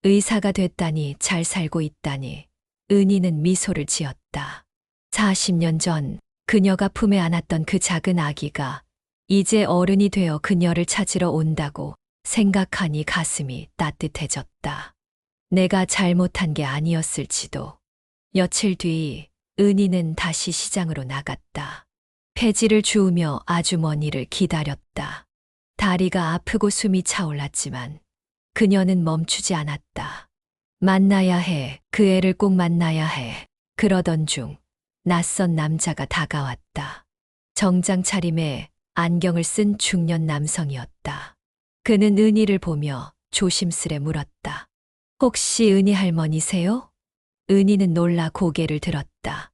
의사가 됐다니, 잘 살고 있다니. 은희는 미소를 지었다. 40년 전 그녀가 품에 안았던 그 작은 아기가 이제 어른이 되어 그녀를 찾으러 온다고 생각하니 가슴이 따뜻해졌다. 내가 잘못한 게 아니었을지도. 며칠 뒤 은희는 다시 시장으로 나갔다. 폐지를 주우며 아주머니를 기다렸다. 다리가 아프고 숨이 차올랐지만 그녀는 멈추지 않았다. 만나야 해. 그 애를 꼭 만나야 해. 그러던 중 낯선 남자가 다가왔다. 정장 차림에 안경을 쓴 중년 남성이었다. 그는 은희를 보며 조심스레 물었다. 혹시 은희 할머니세요? 은희는 놀라 고개를 들었다.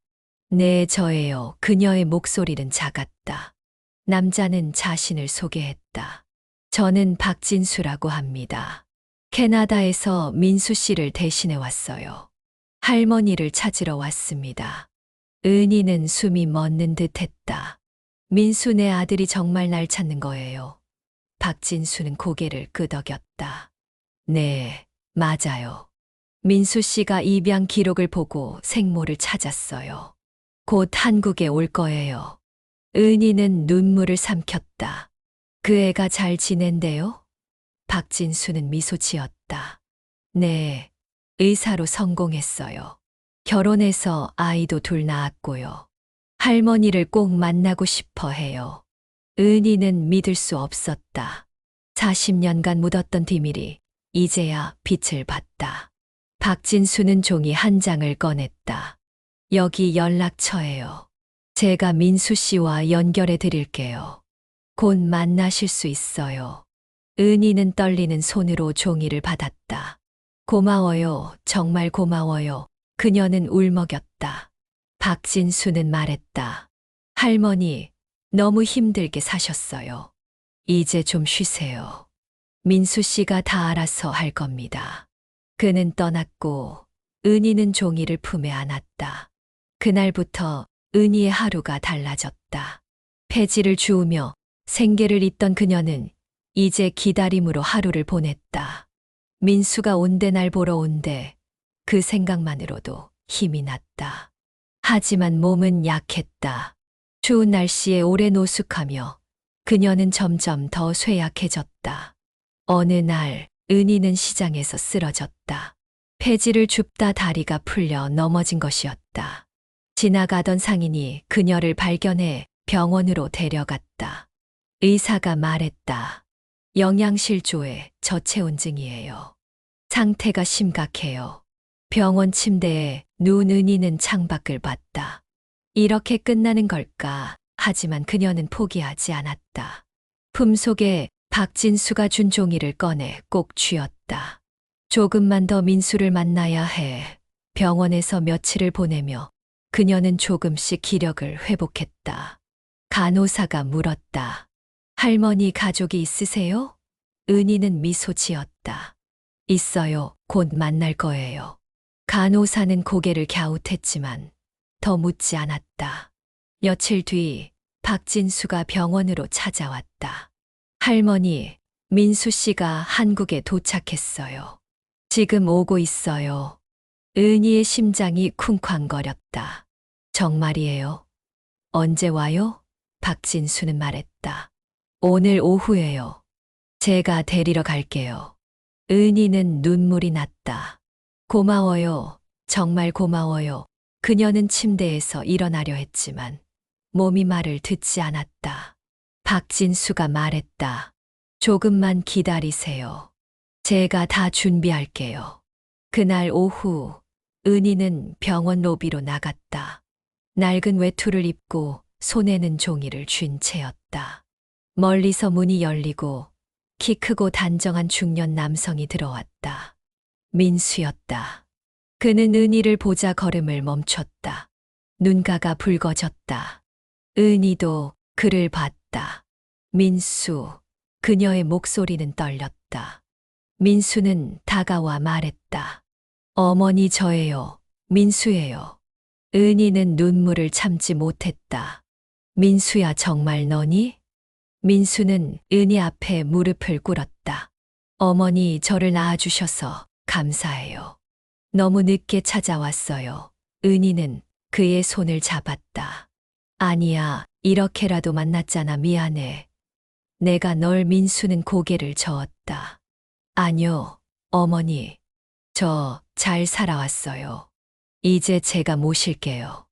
네, 저예요. 그녀의 목소리는 작았다. 남자는 자신을 소개했다. 저는 박진수라고 합니다. 캐나다에서 민수 씨를 대신해 왔어요. 할머니를 찾으러 왔습니다. 은희는 숨이 멎는 듯 했다. 민수 내 아들이 정말 날 찾는 거예요. 박진수는 고개를 끄덕였다. 네, 맞아요. 민수 씨가 입양 기록을 보고 생모를 찾았어요. 곧 한국에 올 거예요. 은희는 눈물을 삼켰다. 그 애가 잘 지낸대요? 박진수는 미소 지었다. 네, 의사로 성공했어요. 결혼해서 아이도 둘 낳았고요. 할머니를 꼭 만나고 싶어 해요. 은희는 믿을 수 없었다. 40년간 묻었던 비밀이 이제야 빛을 봤다. 박진수는 종이 한 장을 꺼냈다. 여기 연락처예요. 제가 민수 씨와 연결해 드릴게요. 곧 만나실 수 있어요. 은희는 떨리는 손으로 종이를 받았다. 고마워요. 정말 고마워요. 그녀는 울먹였다. 박진수는 말했다. 할머니, 너무 힘들게 사셨어요. 이제 좀 쉬세요. 민수 씨가 다 알아서 할 겁니다. 그는 떠났고 은희는 종이를 품에 안았다. 그날부터 은희의 하루가 달라졌다. 폐지를 주우며 생계를 잇던 그녀는 이제 기다림으로 하루를 보냈다. 민수가 온대, 날 보러 온대. 그 생각만으로도 힘이 났다. 하지만 몸은 약했다. 추운 날씨에 오래 노숙하며 그녀는 점점 더 쇠약해졌다. 어느 날 은희는 시장에서 쓰러졌다. 폐지를 줍다 다리가 풀려 넘어진 것이었다. 지나가던 상인이 그녀를 발견해 병원으로 데려갔다. 의사가 말했다. 영양실조에 저체온증이에요. 상태가 심각해요. 병원 침대에 누운 은희는 창밖을 봤다. 이렇게 끝나는 걸까? 하지만 그녀는 포기하지 않았다. 품속에 박진수가 준 종이를 꺼내 꼭 쥐었다. 조금만 더 민수를 만나야 해. 병원에서 며칠을 보내며 그녀는 조금씩 기력을 회복했다. 간호사가 물었다. 할머니 가족이 있으세요? 은희는 미소 지었다. 있어요. 곧 만날 거예요. 간호사는 고개를 갸웃했지만 더 묻지 않았다. 며칠 뒤 박진수가 병원으로 찾아왔다. 할머니, 민수 씨가 한국에 도착했어요. 지금 오고 있어요. 은희의 심장이 쿵쾅거렸다. 정말이에요? 언제 와요? 박진수는 말했다. 오늘 오후에요. 제가 데리러 갈게요. 은희는 눈물이 났다. 고마워요. 정말 고마워요. 그녀는 침대에서 일어나려 했지만 몸이 말을 듣지 않았다. 박진수가 말했다. 조금만 기다리세요. 제가 다 준비할게요. 그날 오후 은희는 병원 로비로 나갔다. 낡은 외투를 입고 손에는 종이를 쥔 채였다. 멀리서 문이 열리고 키 크고 단정한 중년 남성이 들어왔다. 민수였다. 그는 은희를 보자 걸음을 멈췄다. 눈가가 붉어졌다. 은희도 그를 봤다. 민수, 그녀의 목소리는 떨렸다. 민수는 다가와 말했다. 어머니 저예요. 민수예요. 은희는 눈물을 참지 못했다. 민수야 정말 너니? 민수는 은희 앞에 무릎을 꿇었다. 어머니 저를 낳아주셔서 감사해요. 너무 늦게 찾아왔어요. 은희는 그의 손을 잡았다. 아니야, 이렇게라도 만났잖아. 미안해. 내가 널. 민수는 고개를 저었다. 아니요, 어머니. 저 잘 살아왔어요. 이제 제가 모실게요.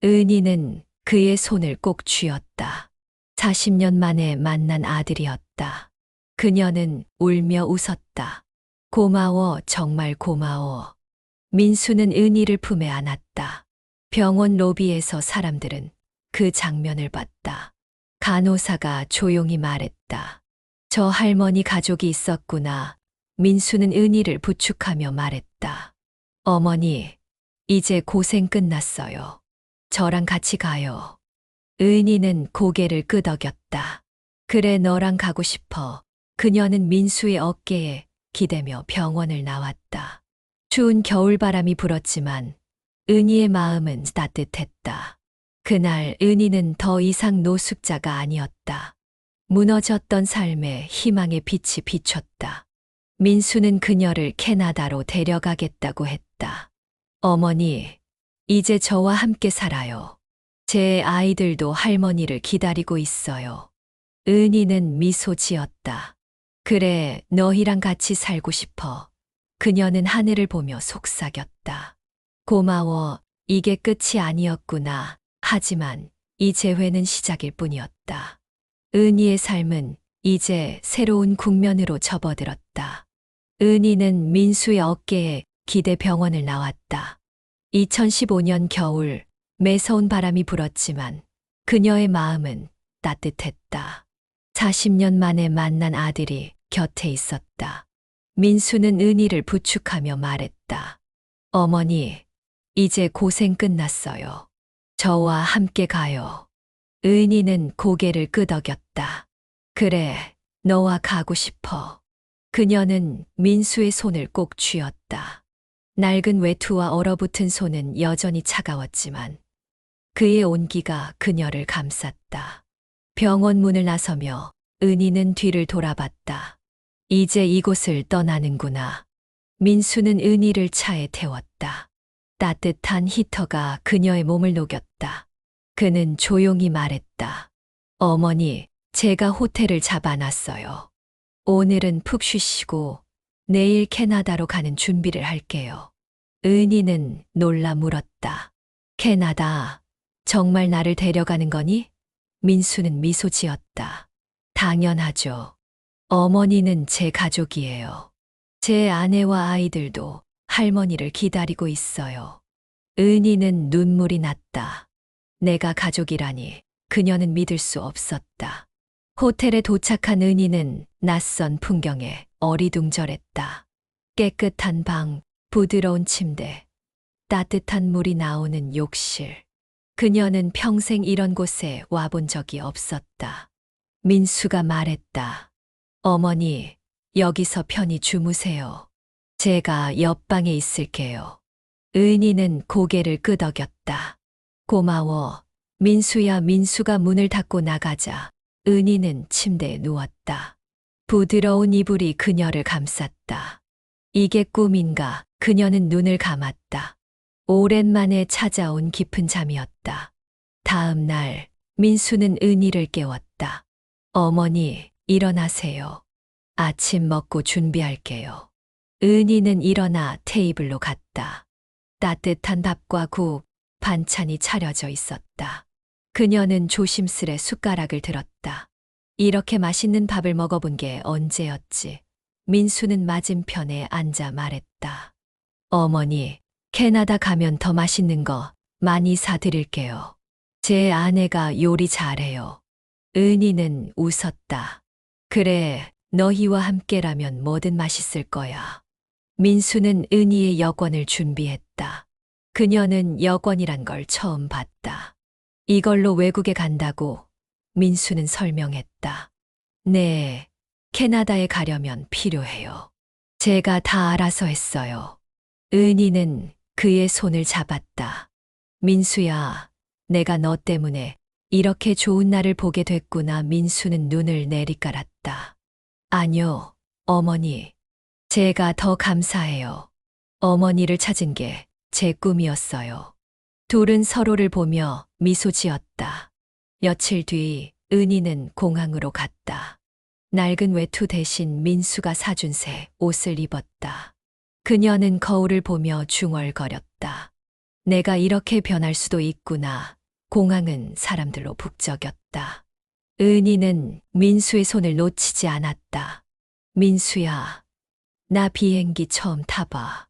은희는 그의 손을 꼭 쥐었다. 40년 만에 만난 아들이었다. 그녀는 울며 웃었다. 고마워, 정말 고마워. 민수는 은희를 품에 안았다. 병원 로비에서 사람들은 그 장면을 봤다. 간호사가 조용히 말했다. 저 할머니 가족이 있었구나. 민수는 은희를 부축하며 말했다. 어머니, 이제 고생 끝났어요. 저랑 같이 가요. 은희는 고개를 끄덕였다. 그래, 너랑 가고 싶어. 그녀는 민수의 어깨에 기대며 병원을 나왔다. 추운 겨울바람이 불었지만 은희의 마음은 따뜻했다. 그날 은희는 더 이상 노숙자가 아니었다. 무너졌던 삶에 희망의 빛이 비쳤다. 민수는 그녀를 캐나다로 데려가겠다고 했다. 어머니, 이제 저와 함께 살아요. 제 아이들도 할머니를 기다리고 있어요. 은희는 미소 지었다. 그래, 너희랑 같이 살고 싶어. 그녀는 하늘을 보며 속삭였다. 고마워, 이게 끝이 아니었구나. 하지만 이 재회는 시작일 뿐이었다. 은희의 삶은 이제 새로운 국면으로 접어들었다. 은희는 민수의 어깨에 기대 병원을 나왔다. 2015년 겨울 매서운 바람이 불었지만 그녀의 마음은 따뜻했다. 40년 만에 만난 아들이 곁에 있었다. 민수는 은희를 부축하며 말했다. 어머니, 이제 고생 끝났어요. 저와 함께 가요. 은희는 고개를 끄덕였다. 그래, 너와 가고 싶어. 그녀는 민수의 손을 꼭 쥐었다. 낡은 외투와 얼어붙은 손은 여전히 차가웠지만 그의 온기가 그녀를 감쌌다. 병원 문을 나서며 은희는 뒤를 돌아봤다. 이제 이곳을 떠나는구나. 민수는 은희를 차에 태웠다. 따뜻한 히터가 그녀의 몸을 녹였다. 그는 조용히 말했다. 어머니, 제가 호텔을 잡아놨어요. 오늘은 푹 쉬시고 내일 캐나다로 가는 준비를 할게요. 은희는 놀라 물었다. 캐나다, 정말 나를 데려가는 거니? 민수는 미소 지었다. 당연하죠. 어머니는 제 가족이에요. 제 아내와 아이들도 할머니를 기다리고 있어요. 은희는 눈물이 났다. 내가 가족이라니 그녀는 믿을 수 없었다. 호텔에 도착한 은희는 낯선 풍경에 어리둥절했다. 깨끗한 방, 부드러운 침대, 따뜻한 물이 나오는 욕실. 그녀는 평생 이런 곳에 와본 적이 없었다. 민수가 말했다. 어머니, 여기서 편히 주무세요. 제가 옆방에 있을게요. 은희는 고개를 끄덕였다. 고마워. 민수야. 민수가 문을 닫고 나가자 은희는 침대에 누웠다. 부드러운 이불이 그녀를 감쌌다. 이게 꿈인가? 그녀는 눈을 감았다. 오랜만에 찾아온 깊은 잠이었다. 다음 날 민수는 은희를 깨웠다. 어머니, 일어나세요. 아침 먹고 준비할게요. 은희는 일어나 테이블로 갔다. 따뜻한 밥과 국, 반찬이 차려져 있었다. 그녀는 조심스레 숟가락을 들었다. 이렇게 맛있는 밥을 먹어본 게 언제였지? 민수는 맞은편에 앉아 말했다. 어머니, 캐나다 가면 더 맛있는 거 많이 사드릴게요. 제 아내가 요리 잘해요. 은희는 웃었다. 그래, 너희와 함께라면 뭐든 맛있을 거야. 민수는 은희의 여권을 준비했다. 그녀는 여권이란 걸 처음 봤다. 이걸로 외국에 간다고 민수는 설명했다. 네, 캐나다에 가려면 필요해요. 제가 다 알아서 했어요. 은희는 그의 손을 잡았다. 민수야, 내가 너 때문에 이렇게 좋은 날을 보게 됐구나. 민수는 눈을 내리깔았다. 아니요, 어머니. 제가 더 감사해요. 어머니를 찾은 게 제 꿈이었어요. 둘은 서로를 보며 미소 지었다. 며칠 뒤 은희는 공항으로 갔다. 낡은 외투 대신 민수가 사준 새 옷을 입었다. 그녀는 거울을 보며 중얼거렸다. 내가 이렇게 변할 수도 있구나. 공항은 사람들로 북적였다. 은희는 민수의 손을 놓치지 않았다. 민수야, 나 비행기 처음 타봐.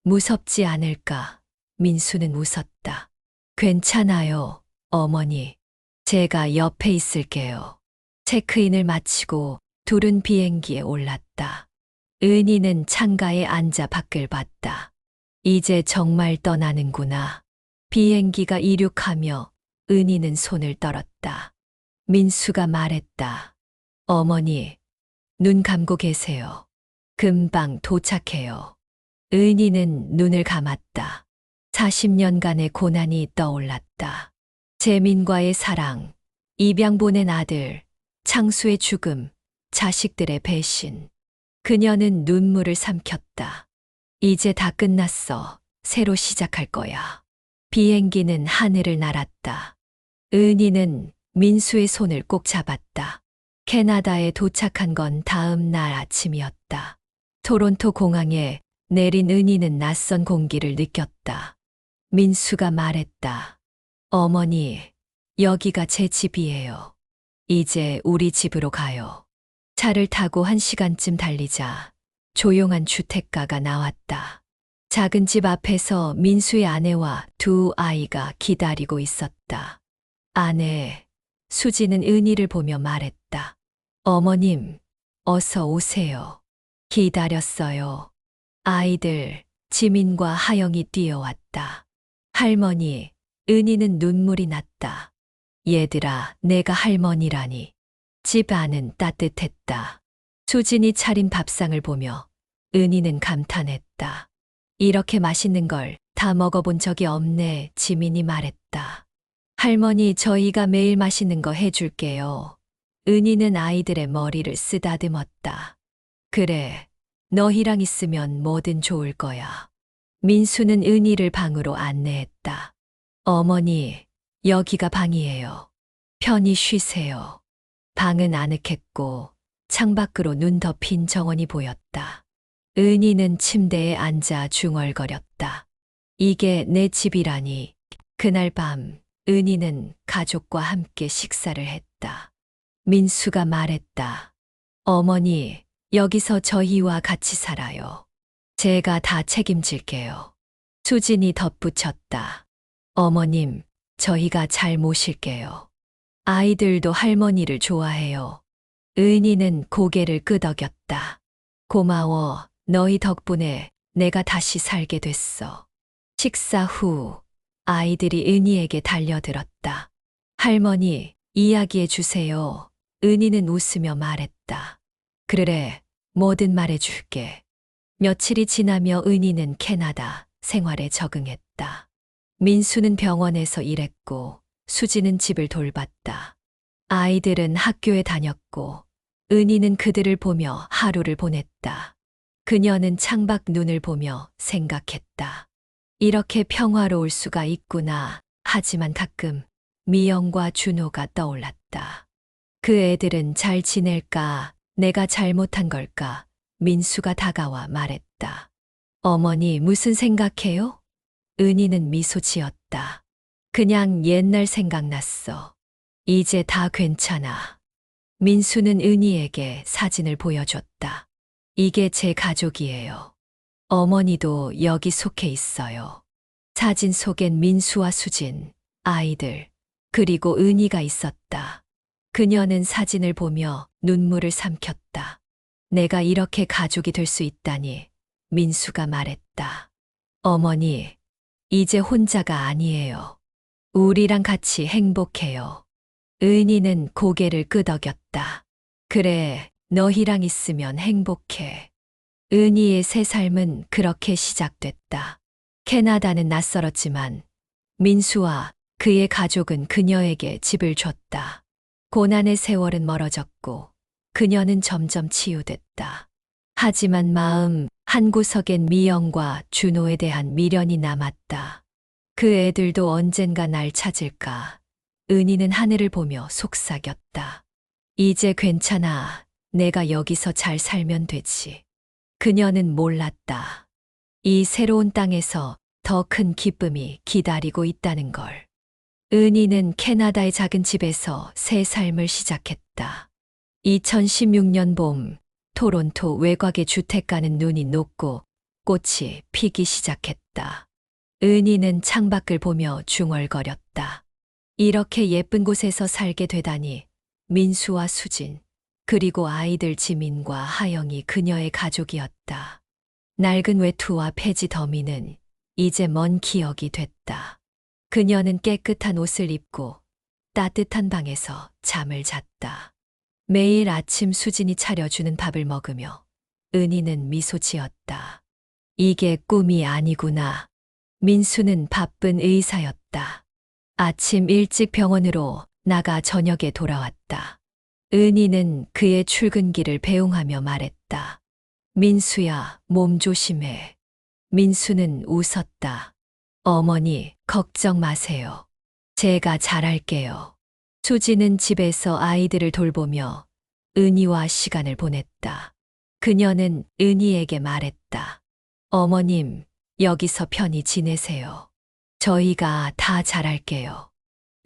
무섭지 않을까? 민수는 웃었다. 괜찮아요, 어머니. 제가 옆에 있을게요. 체크인을 마치고 둘은 비행기에 올랐다. 은희는 창가에 앉아 밖을 봤다. 이제 정말 떠나는구나. 비행기가 이륙하며 은희는 손을 떨었다. 민수가 말했다. 어머니, 눈 감고 계세요. 금방 도착해요. 은희는 눈을 감았다. 40년간의 고난이 떠올랐다. 재민과의 사랑, 입양 보낸 아들, 창수의 죽음, 자식들의 배신. 그녀는 눈물을 삼켰다. 이제 다 끝났어. 새로 시작할 거야. 비행기는 하늘을 날았다. 은희는 민수의 손을 꼭 잡았다. 캐나다에 도착한 건 다음 날 아침이었다. 토론토 공항에 내린 은희는 낯선 공기를 느꼈다. 민수가 말했다. 어머니, 여기가 제 집이에요. 이제 우리 집으로 가요. 차를 타고 1시간쯤 달리자 조용한 주택가가 나왔다. 작은 집 앞에서 민수의 아내와 두 아이가 기다리고 있었다. 아내, 수지는 은희를 보며 말했다. 어머님, 어서 오세요. 기다렸어요. 아이들, 지민과 하영이 뛰어왔다. 할머니, 은희는 눈물이 났다. 얘들아, 내가 할머니라니. 집 안은 따뜻했다. 수진이 차린 밥상을 보며 은희는 감탄했다. 이렇게 맛있는 걸 다 먹어본 적이 없네. 지민이 말했다. 할머니, 저희가 매일 맛있는 거 해줄게요. 은희는 아이들의 머리를 쓰다듬었다. 그래, 너희랑 있으면 뭐든 좋을 거야. 민수는 은희를 방으로 안내했다. 어머니, 여기가 방이에요. 편히 쉬세요. 방은 아늑했고 창밖으로 눈 덮인 정원이 보였다. 은희는 침대에 앉아 중얼거렸다. 이게 내 집이라니. 그날 밤 은희는 가족과 함께 식사를 했다. 민수가 말했다. 어머니, 여기서 저희와 같이 살아요. 제가 다 책임질게요. 수진이 덧붙였다. 어머님, 저희가 잘 모실게요. 아이들도 할머니를 좋아해요. 은희는 고개를 끄덕였다. 고마워. 너희 덕분에 내가 다시 살게 됐어. 식사 후 아이들이 은희에게 달려들었다. 할머니, 이야기해 주세요. 은희는 웃으며 말했다. 그래, 뭐든 말해줄게. 며칠이 지나며 은희는 캐나다 생활에 적응했다. 민수는 병원에서 일했고 수지는 집을 돌봤다. 아이들은 학교에 다녔고 은희는 그들을 보며 하루를 보냈다. 그녀는 창밖 눈을 보며 생각했다. 이렇게 평화로울 수가 있구나. 하지만 가끔 미영과 준호가 떠올랐다. 그 애들은 잘 지낼까? 내가 잘못한 걸까? 민수가 다가와 말했다. 어머니 무슨 생각해요? 은희는 미소 지었다. 그냥 옛날 생각났어. 이제 다 괜찮아. 민수는 은희에게 사진을 보여줬다. 이게 제 가족이에요. 어머니도 여기 속해 있어요. 사진 속엔 민수와 수진, 아이들, 그리고 은희가 있었다. 그녀는 사진을 보며 눈물을 삼켰다. 내가 이렇게 가족이 될 수 있다니. 민수가 말했다. 어머니, 이제 혼자가 아니에요. 우리랑 같이 행복해요. 은희는 고개를 끄덕였다. 그래, 너희랑 있으면 행복해. 은희의 새 삶은 그렇게 시작됐다. 캐나다는 낯설었지만 민수와 그의 가족은 그녀에게 집을 줬다. 고난의 세월은 멀어졌고 그녀는 점점 치유됐다. 하지만 마음 한구석엔 미영과 준호에 대한 미련이 남았다. 그 애들도 언젠가 날 찾을까. 은희는 하늘을 보며 속삭였다. 이제 괜찮아. 내가 여기서 잘 살면 되지. 그녀는 몰랐다. 이 새로운 땅에서 더 큰 기쁨이 기다리고 있다는 걸. 은희는 캐나다의 작은 집에서 새 삶을 시작했다. 2016년 봄, 토론토 외곽의 주택가는 눈이 녹고 꽃이 피기 시작했다. 은희는 창밖을 보며 중얼거렸다. 이렇게 예쁜 곳에서 살게 되다니. 민수와 수진, 그리고 아이들 지민과 하영이 그녀의 가족이었다. 낡은 외투와 폐지 더미는 이제 먼 기억이 됐다. 그녀는 깨끗한 옷을 입고 따뜻한 방에서 잠을 잤다. 매일 아침 수진이 차려주는 밥을 먹으며 은희는 미소 지었다. 이게 꿈이 아니구나. 민수는 바쁜 의사였다. 아침 일찍 병원으로 나가 저녁에 돌아왔다. 은희는 그의 출근길을 배웅하며 말했다. 민수야, 몸 조심해. 민수는 웃었다. 어머니, 걱정 마세요. 제가 잘할게요. 수지는 집에서 아이들을 돌보며 은희와 시간을 보냈다. 그녀는 은희에게 말했다. 어머님, 여기서 편히 지내세요. 저희가 다 잘할게요.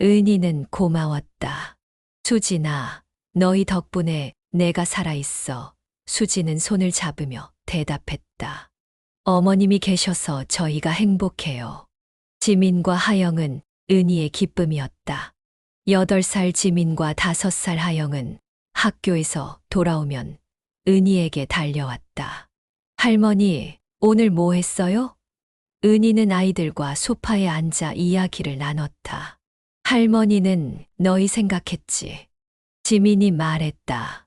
은희는 고마웠다. 수진아, 너희 덕분에 내가 살아있어. 수지는 손을 잡으며 대답했다. 어머님이 계셔서 저희가 행복해요. 지민과 하영은 은희의 기쁨이었다. 8살 지민과 5살 하영은 학교에서 돌아오면 은희에게 달려왔다. 할머니, 오늘 뭐 했어요? 은희는 아이들과 소파에 앉아 이야기를 나눴다. 할머니는 너희 생각했지. 지민이 말했다.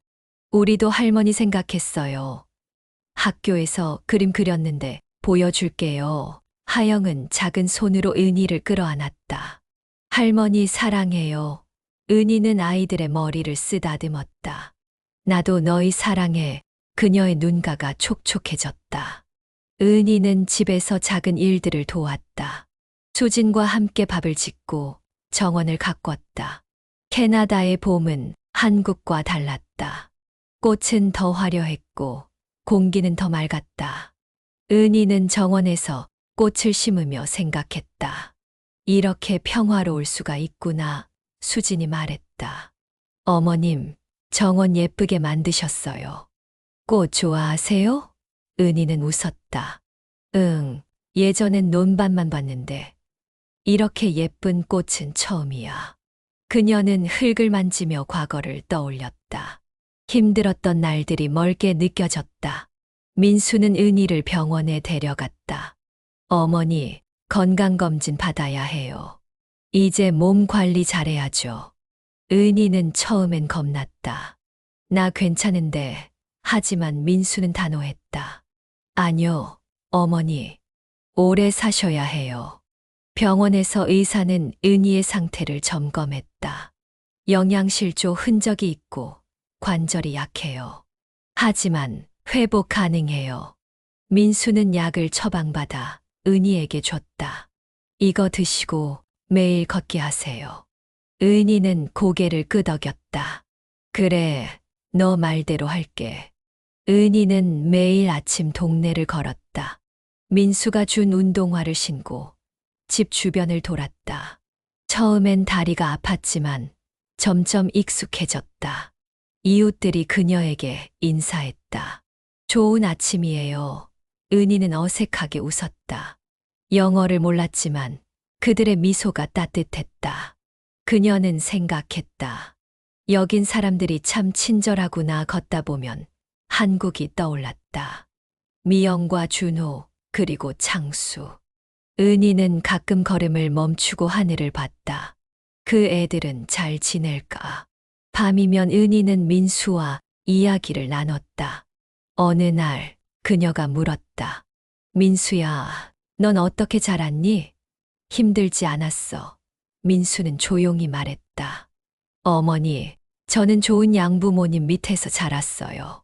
우리도 할머니 생각했어요. 학교에서 그림 그렸는데 보여줄게요. 하영은 작은 손으로 은희를 끌어안았다. 할머니 사랑해요. 은희는 아이들의 머리를 쓰다듬었다. 나도 너희 사랑해. 그녀의 눈가가 촉촉해졌다. 은희는 집에서 작은 일들을 도왔다. 수진과 함께 밥을 짓고 정원을 가꿨다. 캐나다의 봄은 한국과 달랐다. 꽃은 더 화려했고 공기는 더 맑았다. 은희는 정원에서 꽃을 심으며 생각했다. 이렇게 평화로울 수가 있구나. 수진이 말했다. 어머님, 정원 예쁘게 만드셨어요. 꽃 좋아하세요? 은희는 웃었다. 응, 예전엔 논밭만 봤는데 이렇게 예쁜 꽃은 처음이야. 그녀는 흙을 만지며 과거를 떠올렸다. 힘들었던 날들이 멀게 느껴졌다. 민수는 은희를 병원에 데려갔다. 어머니, 건강검진 받아야 해요. 이제 몸 관리 잘해야죠. 은희는 처음엔 겁났다. 나 괜찮은데, 하지만 민수는 단호했다. 아니요, 어머니. 오래 사셔야 해요. 병원에서 의사는 은희의 상태를 점검했다. 영양실조 흔적이 있고 관절이 약해요. 하지만 회복 가능해요. 민수는 약을 처방받아 은희에게 줬다. 이거 드시고 매일 걷기 하세요. 은희는 고개를 끄덕였다. 그래, 너 말대로 할게. 은희는 매일 아침 동네를 걸었다. 민수가 준 운동화를 신고 집 주변을 돌았다. 처음엔 다리가 아팠지만 점점 익숙해졌다. 이웃들이 그녀에게 인사했다. 좋은 아침이에요. 은희는 어색하게 웃었다. 영어를 몰랐지만 그들의 미소가 따뜻했다. 그녀는 생각했다. 여긴 사람들이 참 친절하구나. 걷다 보면 한국이 떠올랐다. 미영과 준호, 그리고 창수. 은희는 가끔 걸음을 멈추고 하늘을 봤다. 그 애들은 잘 지낼까? 밤이면 은희는 민수와 이야기를 나눴다. 어느 날 그녀가 물었다. 민수야, 넌 어떻게 자랐니? 힘들지 않았어. 민수는 조용히 말했다. 어머니, 저는 좋은 양부모님 밑에서 자랐어요.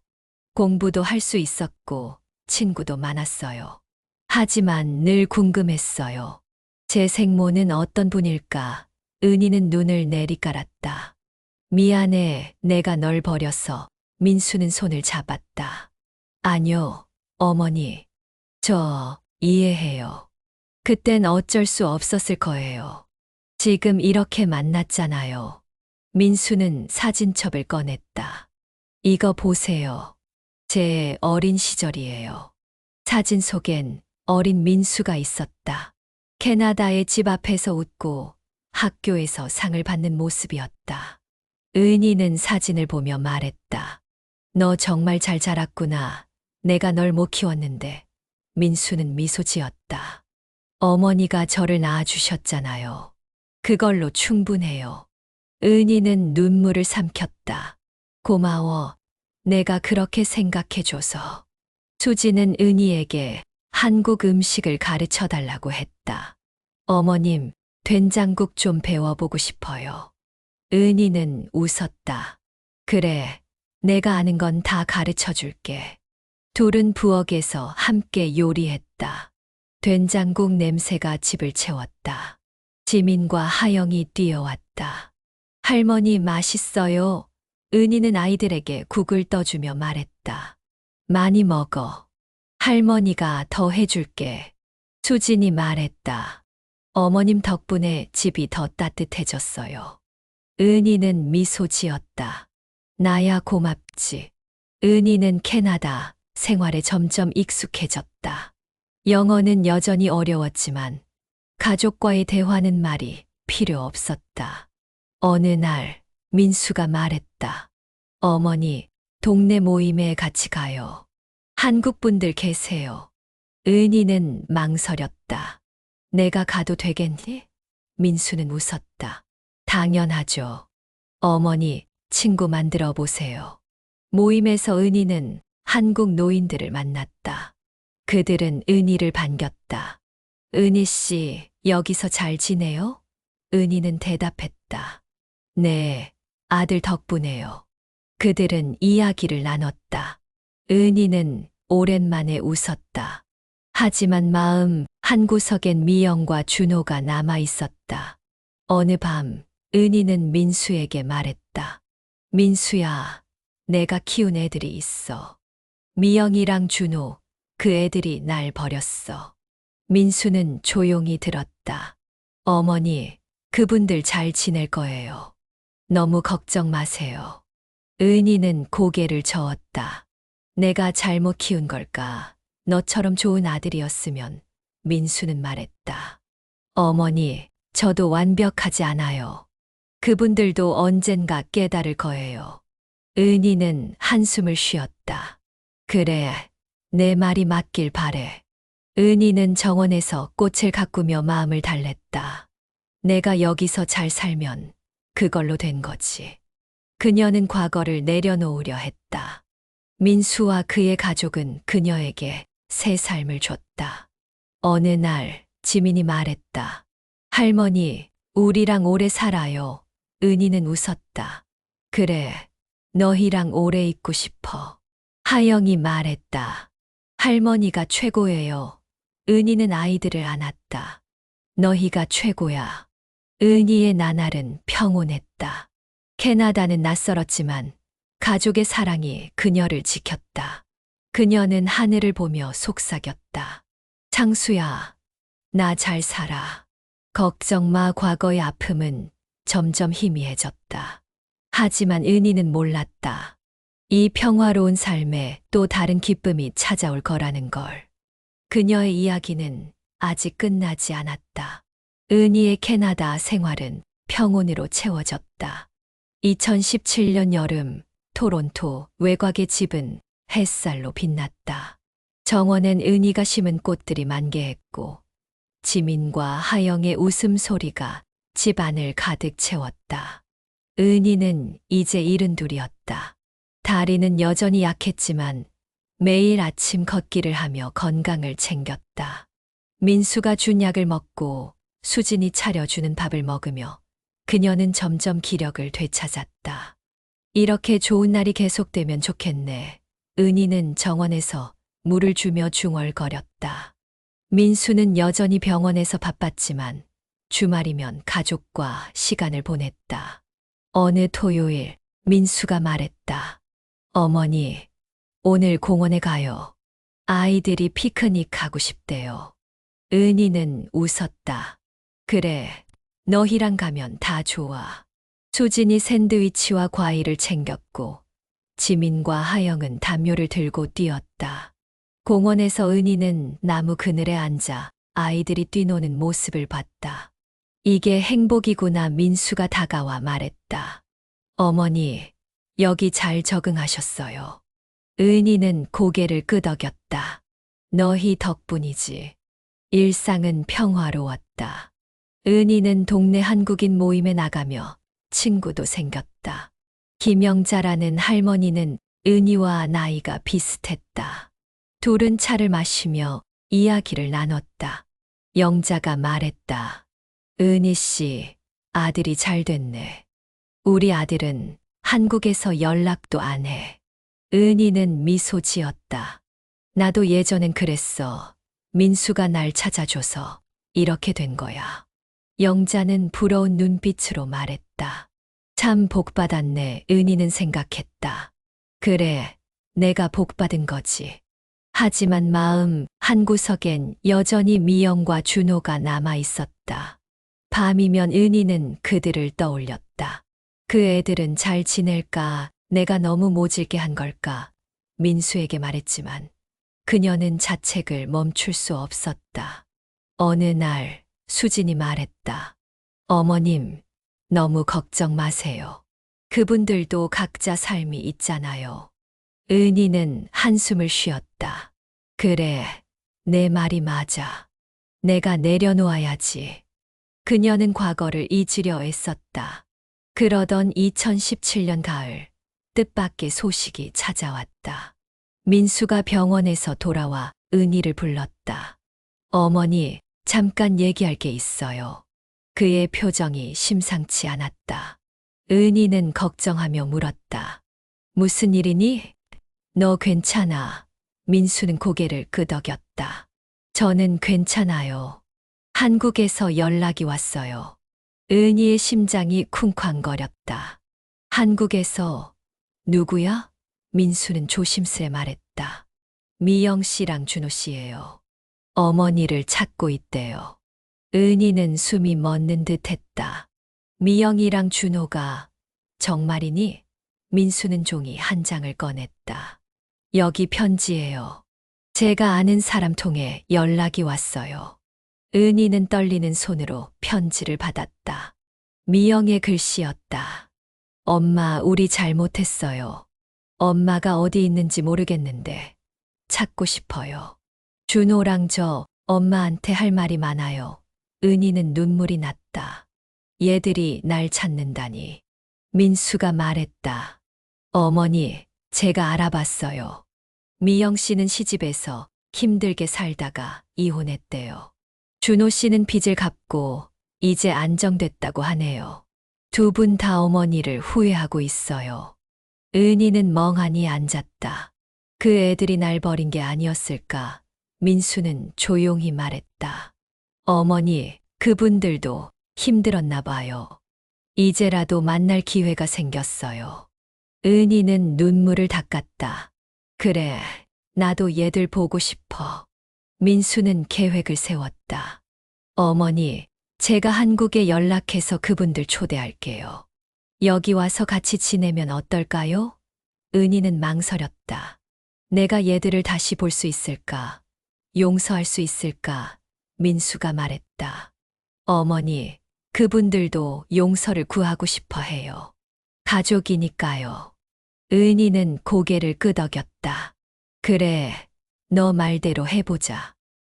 공부도 할 수 있었고 친구도 많았어요. 하지만 늘 궁금했어요. 제 생모는 어떤 분일까? 은희는 눈을 내리깔았다. 미안해, 내가 널 버려서. 민수는 손을 잡았다. 아니요, 어머니. 저 이해해요. 그땐 어쩔 수 없었을 거예요. 지금 이렇게 만났잖아요. 민수는 사진첩을 꺼냈다. 이거 보세요. 제 어린 시절이에요. 사진 속엔 어린 민수가 있었다. 캐나다의 집 앞에서 웃고 학교에서 상을 받는 모습이었다. 은희는 사진을 보며 말했다. 너 정말 잘 자랐구나. 내가 널 못 키웠는데. 민수는 미소 지었다. 어머니가 저를 낳아주셨잖아요. 그걸로 충분해요. 은희는 눈물을 삼켰다. 고마워. 내가 그렇게 생각해줘서. 수지는 은희에게 한국 음식을 가르쳐 달라고 했다. 어머님, 된장국 좀 배워보고 싶어요. 은희는 웃었다. 그래, 내가 아는 건 다 가르쳐 줄게. 둘은 부엌에서 함께 요리했다. 된장국 냄새가 집을 채웠다. 지민과 하영이 뛰어왔다. 할머니 맛있어요. 은희는 아이들에게 국을 떠주며 말했다. 많이 먹어. 할머니가 더 해줄게. 수진이 말했다. 어머님 덕분에 집이 더 따뜻해졌어요. 은희는 미소 지었다. 나야 고맙지. 은희는 캐나다 생활에 점점 익숙해졌다. 영어는 여전히 어려웠지만 가족과의 대화는 말이 필요 없었다. 어느 날 민수가 말했다. 어머니, 동네 모임에 같이 가요. 한국 분들 계세요. 은희는 망설였다. 내가 가도 되겠니? 민수는 웃었다. 당연하죠. 어머니, 친구 만들어 보세요. 모임에서 은희는 한국 노인들을 만났다. 그들은 은희를 반겼다. 은희 씨, 여기서 잘 지내요? 은희는 대답했다. 네, 아들 덕분에요. 그들은 이야기를 나눴다. 은희는 오랜만에 웃었다. 하지만 마음 한구석엔 미영과 준호가 남아 있었다. 어느 밤 은희는 민수에게 말했다. 민수야, 내가 키운 애들이 있어. 미영이랑 준호, 그 애들이 날 버렸어. 민수는 조용히 들었다. 어머니, 그분들 잘 지낼 거예요. 너무 걱정 마세요. 은희는 고개를 저었다. 내가 잘못 키운 걸까? 너처럼 좋은 아들이었으면. 민수는 말했다. 어머니, 저도 완벽하지 않아요. 그분들도 언젠가 깨달을 거예요. 은희는 한숨을 쉬었다. 그래, 내 말이 맞길 바래. 은희는 정원에서 꽃을 가꾸며 마음을 달랬다. 내가 여기서 잘 살면 그걸로 된 거지. 그녀는 과거를 내려놓으려 했다. 민수와 그의 가족은 그녀에게 새 삶을 줬다. 어느 날 지민이 말했다. 할머니, 우리랑 오래 살아요. 은희는 웃었다. 그래, 너희랑 오래 있고 싶어. 하영이 말했다. 할머니가 최고예요. 은희는 아이들을 안았다. 너희가 최고야. 은희의 나날은 평온했다. 캐나다는 낯설었지만 가족의 사랑이 그녀를 지켰다. 그녀는 하늘을 보며 속삭였다. 창수야, 나 잘 살아. 걱정 마. 과거의 아픔은 점점 희미해졌다. 하지만 은희는 몰랐다. 이 평화로운 삶에 또 다른 기쁨이 찾아올 거라는 걸. 그녀의 이야기는 아직 끝나지 않았다. 은희의 캐나다 생활은 평온으로 채워졌다. 2017년 여름, 토론토 외곽의 집은 햇살로 빛났다. 정원엔 은희가 심은 꽃들이 만개했고, 지민과 하영의 웃음소리가 집 안을 가득 채웠다. 은희는 이제 72이었다. 다리는 여전히 약했지만 매일 아침 걷기를 하며 건강을 챙겼다. 민수가 준 약을 먹고 수진이 차려주는 밥을 먹으며 그녀는 점점 기력을 되찾았다. 이렇게 좋은 날이 계속되면 좋겠네. 은희는 정원에서 물을 주며 중얼거렸다. 민수는 여전히 병원에서 바빴지만 주말이면 가족과 시간을 보냈다. 어느 토요일 민수가 말했다. 어머니, 오늘 공원에 가요. 아이들이 피크닉 하고 싶대요. 은희는 웃었다. 그래, 너희랑 가면 다 좋아. 수진이 샌드위치와 과일을 챙겼고 지민과 하영은 담요를 들고 뛰었다. 공원에서 은희는 나무 그늘에 앉아 아이들이 뛰노는 모습을 봤다. 이게 행복이구나. 민수가 다가와 말했다. 어머니, 여기 잘 적응하셨어요. 은희는 고개를 끄덕였다. 너희 덕분이지. 일상은 평화로웠다. 은희는 동네 한국인 모임에 나가며 친구도 생겼다. 김영자라는 할머니는 은희와 나이가 비슷했다. 둘은 차를 마시며 이야기를 나눴다. 영자가 말했다. 은희 씨, 아들이 잘 됐네. 우리 아들은 한국에서 연락도 안 해. 은희는 미소 지었다. 나도 예전엔 그랬어. 민수가 날 찾아줘서 이렇게 된 거야. 영자는 부러운 눈빛으로 말했다. 참 복받았네. 은희는 생각했다. 그래, 내가 복받은 거지. 하지만 마음 한구석엔 여전히 미영과 준호가 남아 있었다. 밤이면 은희는 그들을 떠올렸다. 그 애들은 잘 지낼까? 내가 너무 모질게 한 걸까? 민수에게 말했지만 그녀는 자책을 멈출 수 없었다. 어느 날 수진이 말했다. 어머님, 너무 걱정 마세요. 그분들도 각자 삶이 있잖아요. 은희는 한숨을 쉬었다. 그래, 내 말이 맞아. 내가 내려놓아야지. 그녀는 과거를 잊으려 애썼다. 그러던 2017년 가을, 뜻밖의 소식이 찾아왔다. 민수가 병원에서 돌아와 은희를 불렀다. 어머니, 잠깐 얘기할 게 있어요. 그의 표정이 심상치 않았다. 은희는 걱정하며 물었다. 무슨 일이니? 너 괜찮아? 민수는 고개를 끄덕였다. 저는 괜찮아요. 한국에서 연락이 왔어요. 은희의 심장이 쿵쾅거렸다. 한국에서 누구야? 민수는 조심스레 말했다. 미영 씨랑 준호 씨예요. 어머니를 찾고 있대요. 은희는 숨이 멎는 듯 했다. 미영이랑 준호가 정말이니? 민수는 종이 한 장을 꺼냈다. 여기 편지예요. 제가 아는 사람 통해 연락이 왔어요. 은희는 떨리는 손으로 편지를 받았다. 미영의 글씨였다. 엄마, 우리 잘못했어요. 엄마가 어디 있는지 모르겠는데 찾고 싶어요. 준호랑 저 엄마한테 할 말이 많아요. 은희는 눈물이 났다. 얘들이 날 찾는다니. 민수가 말했다. 어머니, 제가 알아봤어요. 미영 씨는 시집에서 힘들게 살다가 이혼했대요. 준호 씨는 빚을 갚고 이제 안정됐다고 하네요. 두 분 다 어머니를 후회하고 있어요. 은희는 멍하니 앉았다. 그 애들이 날 버린 게 아니었을까? 민수는 조용히 말했다. 어머니, 그분들도 힘들었나 봐요. 이제라도 만날 기회가 생겼어요. 은희는 눈물을 닦았다. 그래, 나도 얘들 보고 싶어. 민수는 계획을 세웠다. 어머니, 제가 한국에 연락해서 그분들 초대할게요. 여기 와서 같이 지내면 어떨까요? 은희는 망설였다. 내가 얘들을 다시 볼 수 있을까? 용서할 수 있을까? 민수가 말했다. 어머니, 그분들도 용서를 구하고 싶어 해요. 가족이니까요. 은희는 고개를 끄덕였다. 그래, 너 말대로 해보자.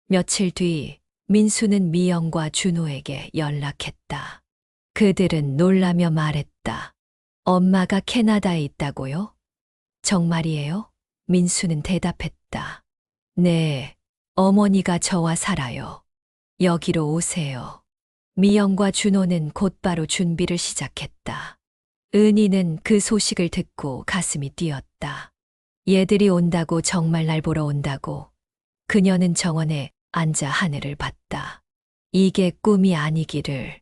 며칠 뒤 민수는 미영과 준호에게 연락했다. 그들은 놀라며 말했다. 엄마가 캐나다에 있다고요? 정말이에요? 민수는 대답했다. 네, 어머니가 저와 살아요. 여기로 오세요. 미영과 준호는 곧바로 준비를 시작했다. 은희는 그 소식을 듣고 가슴이 뛰었다. 얘들이 온다고 정말 날 보러 온다고. 그녀는 정원에 앉아 하늘을 봤다. 이게 꿈이 아니기를.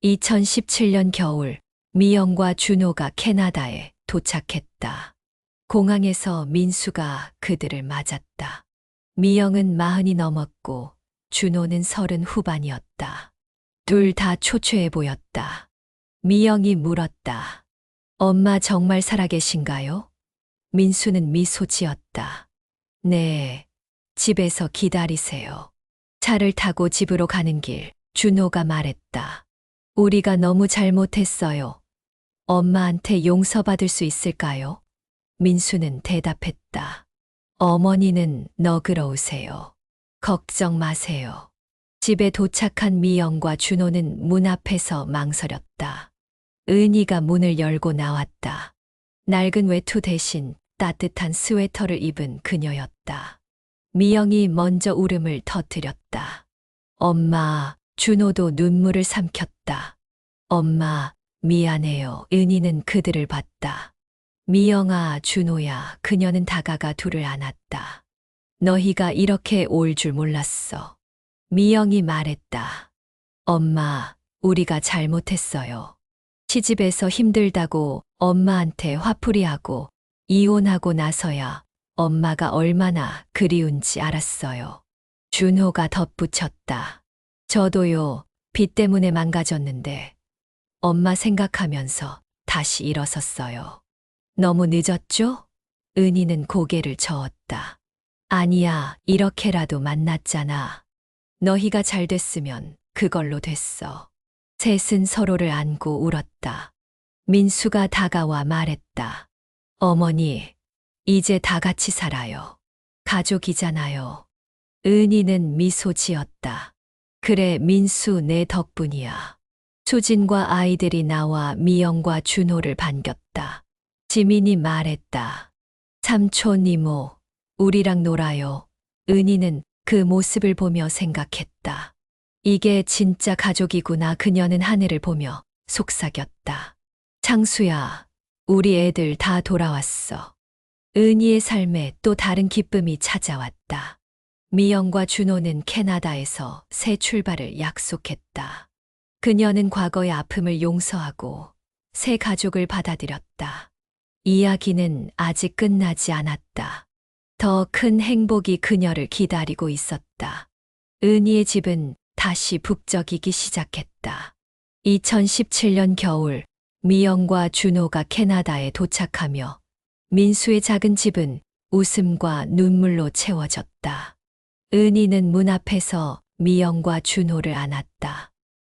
2017년 겨울, 미영과 준호가 캐나다에 도착했다. 공항에서 민수가 그들을 맞았다. 미영은 40이 넘었고 준호는 30 후반이었다. 둘 다 초췌해 보였다. 미영이 물었다. 엄마 정말 살아계신가요? 민수는 미소 지었다. 네, 집에서 기다리세요. 차를 타고 집으로 가는 길, 준호가 말했다. 우리가 너무 잘못했어요. 엄마한테 용서받을 수 있을까요? 민수는 대답했다. 어머니는 너그러우세요. 걱정 마세요. 집에 도착한 미영과 준호는 문 앞에서 망설였다. 은희가 문을 열고 나왔다. 낡은 외투 대신 따뜻한 스웨터를 입은 그녀였다. 미영이 먼저 울음을 터뜨렸다. 엄마, 준호도 눈물을 삼켰다. 엄마, 미안해요. 은희는 그들을 봤다. 미영아, 준호야, 그녀는 다가가 둘을 안았다. 너희가 이렇게 올 줄 몰랐어. 미영이 말했다. 엄마, 우리가 잘못했어요. 시집에서 힘들다고 엄마한테 화풀이하고 이혼하고 나서야 엄마가 얼마나 그리운지 알았어요. 준호가 덧붙였다. 저도요, 빚 때문에 망가졌는데 엄마 생각하면서 다시 일어섰어요. 너무 늦었죠? 은희는 고개를 저었다. 아니야, 이렇게라도 만났잖아. 너희가 잘 됐으면 그걸로 됐어. 셋은 서로를 안고 울었다. 민수가 다가와 말했다. 어머니, 이제 다 같이 살아요. 가족이잖아요. 은희는 미소 지었다. 그래, 민수 내 덕분이야. 수진과 아이들이 나와 미영과 준호를 반겼다. 지민이 말했다. 삼촌 이모, 우리랑 놀아요. 은희는 그 모습을 보며 생각했다. 이게 진짜 가족이구나. 그녀는 하늘을 보며 속삭였다. 창수야, 우리 애들 다 돌아왔어. 은희의 삶에 또 다른 기쁨이 찾아왔다. 미영과 준호는 캐나다에서 새 출발을 약속했다. 그녀는 과거의 아픔을 용서하고 새 가족을 받아들였다. 이야기는 아직 끝나지 않았다. 더 큰 행복이 그녀를 기다리고 있었다. 은희의 집은 다시 북적이기 시작했다. 2017년 겨울, 미영과 준호가 캐나다에 도착하며 민수의 작은 집은 웃음과 눈물로 채워졌다. 은희는 문 앞에서 미영과 준호를 안았다.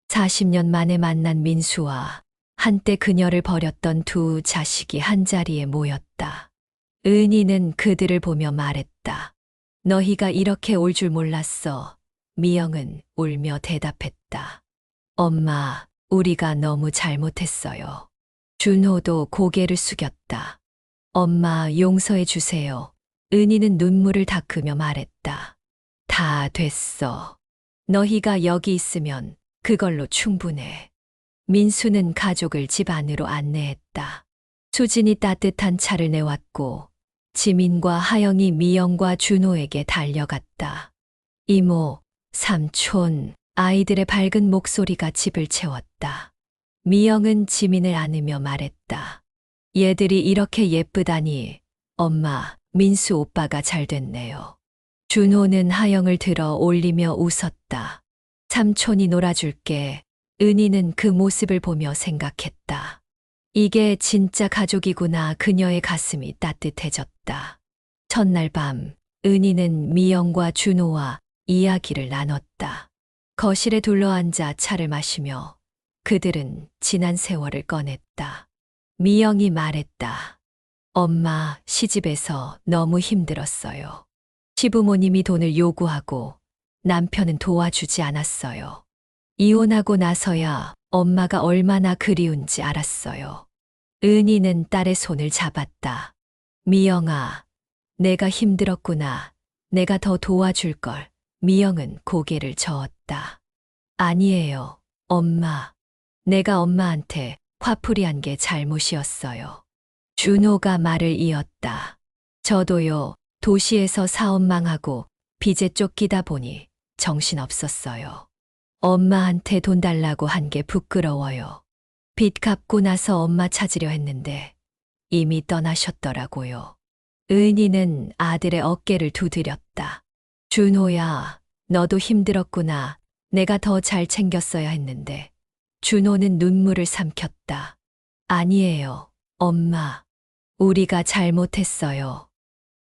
40년 만에 만난 민수와 한때 그녀를 버렸던 두 자식이 한자리에 모였다. 은희는 그들을 보며 말했다. 너희가 이렇게 올 줄 몰랐어. 미영은 울며 대답했다. 엄마, 우리가 너무 잘못했어요. 준호도 고개를 숙였다. 엄마, 용서해 주세요. 은희는 눈물을 닦으며 말했다. 다 됐어. 너희가 여기 있으면 그걸로 충분해. 민수는 가족을 집 안으로 안내했다. 수진이 따뜻한 차를 내왔고 지민과 하영이 미영과 준호에게 달려갔다. 이모, 삼촌, 아이들의 밝은 목소리가 집을 채웠다. 미영은 지민을 안으며 말했다. 얘들이 이렇게 예쁘다니 엄마, 민수 오빠가 잘 됐네요. 준호는 하영을 들어 올리며 웃었다. 삼촌이 놀아줄게. 은희는 그 모습을 보며 생각했다. 이게 진짜 가족이구나. 그녀의 가슴이 따뜻해졌다. 첫날 밤, 은희는 미영과 준호와 이야기를 나눴다. 거실에 둘러앉아 차를 마시며 그들은 지난 세월을 꺼냈다. 미영이 말했다. 엄마, 시집에서 너무 힘들었어요. 시부모님이 돈을 요구하고 남편은 도와주지 않았어요. 이혼하고 나서야 엄마가 얼마나 그리운지 알았어요. 은희는 딸의 손을 잡았다. 미영아, 내가 힘들었구나. 내가 더 도와줄걸. 미영은 고개를 저었다. 아니에요, 엄마. 내가 엄마한테 화풀이한 게 잘못이었어요. 준호가 말을 이었다. 저도요, 도시에서 사업 망하고 빚에 쫓기다 보니 정신없었어요. 엄마한테 돈 달라고 한 게 부끄러워요. 빚 갚고 나서 엄마 찾으려 했는데 이미 떠나셨더라고요. 은희는 아들의 어깨를 두드렸다. 준호야, 너도 힘들었구나. 내가 더 잘 챙겼어야 했는데. 준호는 눈물을 삼켰다. 아니에요, 엄마. 우리가 잘못했어요.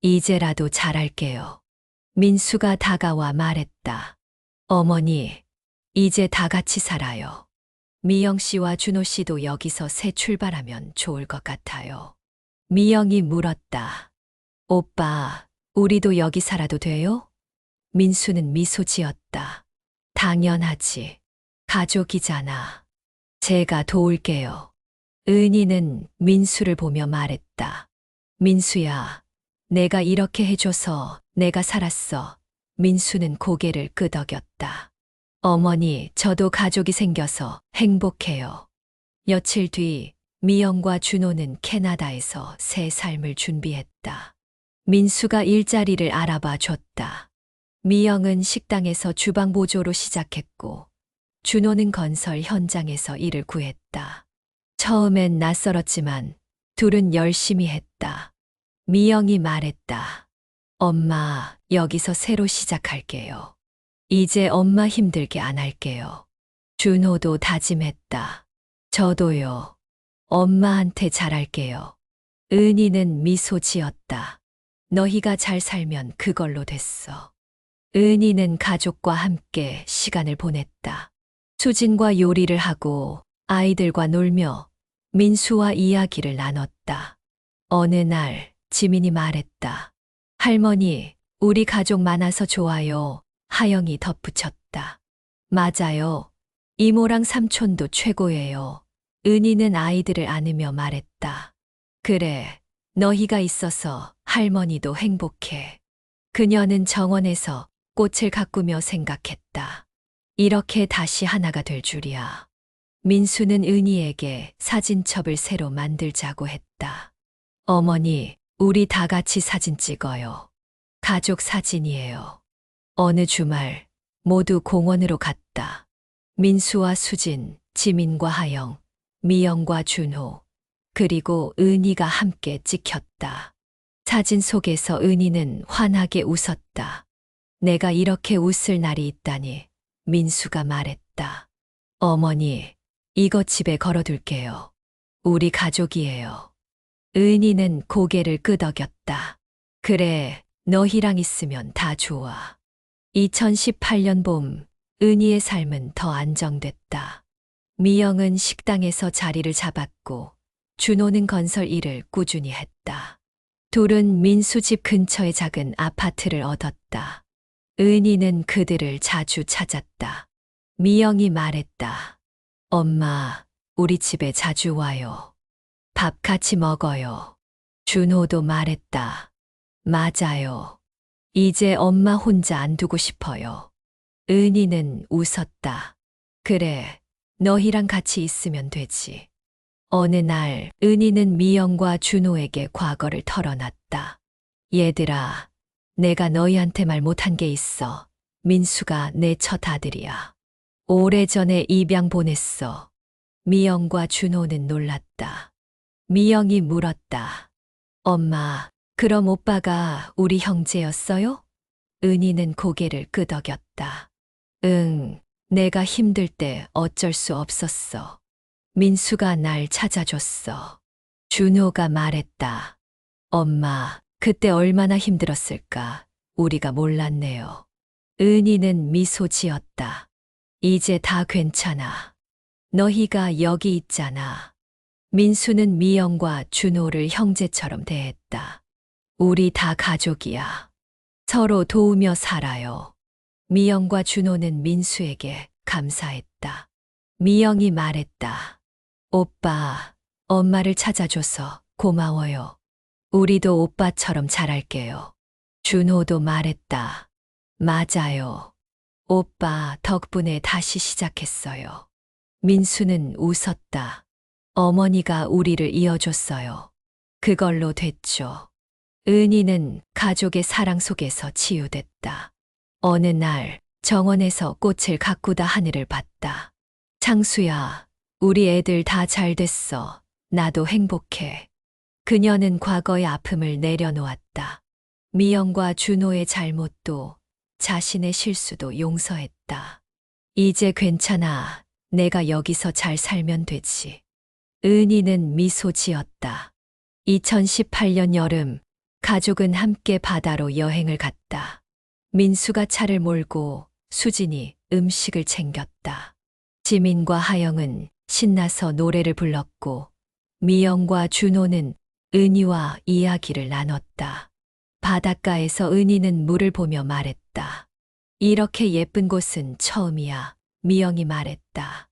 이제라도 잘할게요. 민수가 다가와 말했다. 어머니, 이제 다 같이 살아요. 미영 씨와 준호 씨도 여기서 새 출발하면 좋을 것 같아요. 미영이 물었다. 오빠, 우리도 여기 살아도 돼요? 민수는 미소 지었다. 당연하지. 가족이잖아. 제가 도울게요. 은희는 민수를 보며 말했다. 민수야, 내가 이렇게 해줘서 내가 살았어. 민수는 고개를 끄덕였다. 어머니, 저도 가족이 생겨서 행복해요. 며칠 뒤 미영과 준호는 캐나다에서 새 삶을 준비했다. 민수가 일자리를 알아봐 줬다. 미영은 식당에서 주방 보조로 시작했고 준호는 건설 현장에서 일을 구했다. 처음엔 낯설었지만 둘은 열심히 했다. 미영이 말했다. 엄마, 여기서 새로 시작할게요. 이제 엄마 힘들게 안 할게요. 준호도 다짐했다. 저도요. 엄마한테 잘할게요. 은희는 미소 지었다. 너희가 잘 살면 그걸로 됐어. 은희는 가족과 함께 시간을 보냈다. 수진과 요리를 하고 아이들과 놀며 민수와 이야기를 나눴다. 어느 날 지민이 말했다. 할머니, 우리 가족 많아서 좋아요. 하영이 덧붙였다. 맞아요. 이모랑 삼촌도 최고예요. 은희는 아이들을 안으며 말했다. 그래, 너희가 있어서 할머니도 행복해. 그녀는 정원에서 꽃을 가꾸며 생각했다. 이렇게 다시 하나가 될 줄이야. 민수는 은희에게 사진첩을 새로 만들자고 했다. 어머니, 우리 다 같이 사진 찍어요. 가족 사진이에요. 어느 주말 모두 공원으로 갔다. 민수와 수진, 지민과 하영, 미영과 준호, 그리고 은희가 함께 찍혔다. 사진 속에서 은희는 환하게 웃었다. 내가 이렇게 웃을 날이 있다니. 민수가 말했다. 어머니, 이거 집에 걸어둘게요. 우리 가족이에요. 은희는 고개를 끄덕였다. 그래, 너희랑 있으면 다 좋아. 2018년 봄, 은희의 삶은 더 안정됐다. 미영은 식당에서 자리를 잡았고, 준호는 건설 일을 꾸준히 했다. 둘은 민수 집 근처의 작은 아파트를 얻었다. 은희는 그들을 자주 찾았다. 미영이 말했다. 엄마, 우리 집에 자주 와요. 밥 같이 먹어요. 준호도 말했다. 맞아요. 이제 엄마 혼자 안 두고 싶어요. 은희는 웃었다. 그래, 너희랑 같이 있으면 되지. 어느 날 은희는 미영과 준호에게 과거를 털어놨다. 얘들아, 내가 너희한테 말 못한 게 있어. 민수가 내 첫 아들이야. 오래전에 입양 보냈어. 미영과 준호는 놀랐다. 미영이 물었다. 엄마, 그럼 오빠가 우리 형제였어요? 은희는 고개를 끄덕였다. 응, 내가 힘들 때 어쩔 수 없었어. 민수가 날 찾아줬어. 준호가 말했다. 엄마, 그때 얼마나 힘들었을까? 우리가 몰랐네요. 은희는 미소 지었다. 이제 다 괜찮아. 너희가 여기 있잖아. 민수는 미영과 준호를 형제처럼 대했다. 우리 다 가족이야. 서로 도우며 살아요. 미영과 준호는 민수에게 감사했다. 미영이 말했다. 오빠, 엄마를 찾아줘서 고마워요. 우리도 오빠처럼 잘할게요. 준호도 말했다. 맞아요. 오빠 덕분에 다시 시작했어요. 민수는 웃었다. 어머니가 우리를 이어줬어요. 그걸로 됐죠. 은희는 가족의 사랑 속에서 치유됐다. 어느 날 정원에서 꽃을 가꾸다 하늘을 봤다. 창수야, 우리 애들 다 잘 됐어. 나도 행복해. 그녀는 과거의 아픔을 내려놓았다. 미영과 준호의 잘못도 자신의 실수도 용서했다. 이제 괜찮아. 내가 여기서 잘 살면 되지. 은희는 미소 지었다. 2018년 여름, 가족은 함께 바다로 여행을 갔다. 민수가 차를 몰고 수진이 음식을 챙겼다. 지민과 하영은 신나서 노래를 불렀고 미영과 준호는 은희와 이야기를 나눴다. 바닷가에서 은희는 물을 보며 말했다. 이렇게 예쁜 곳은 처음이야. 미영이 말했다.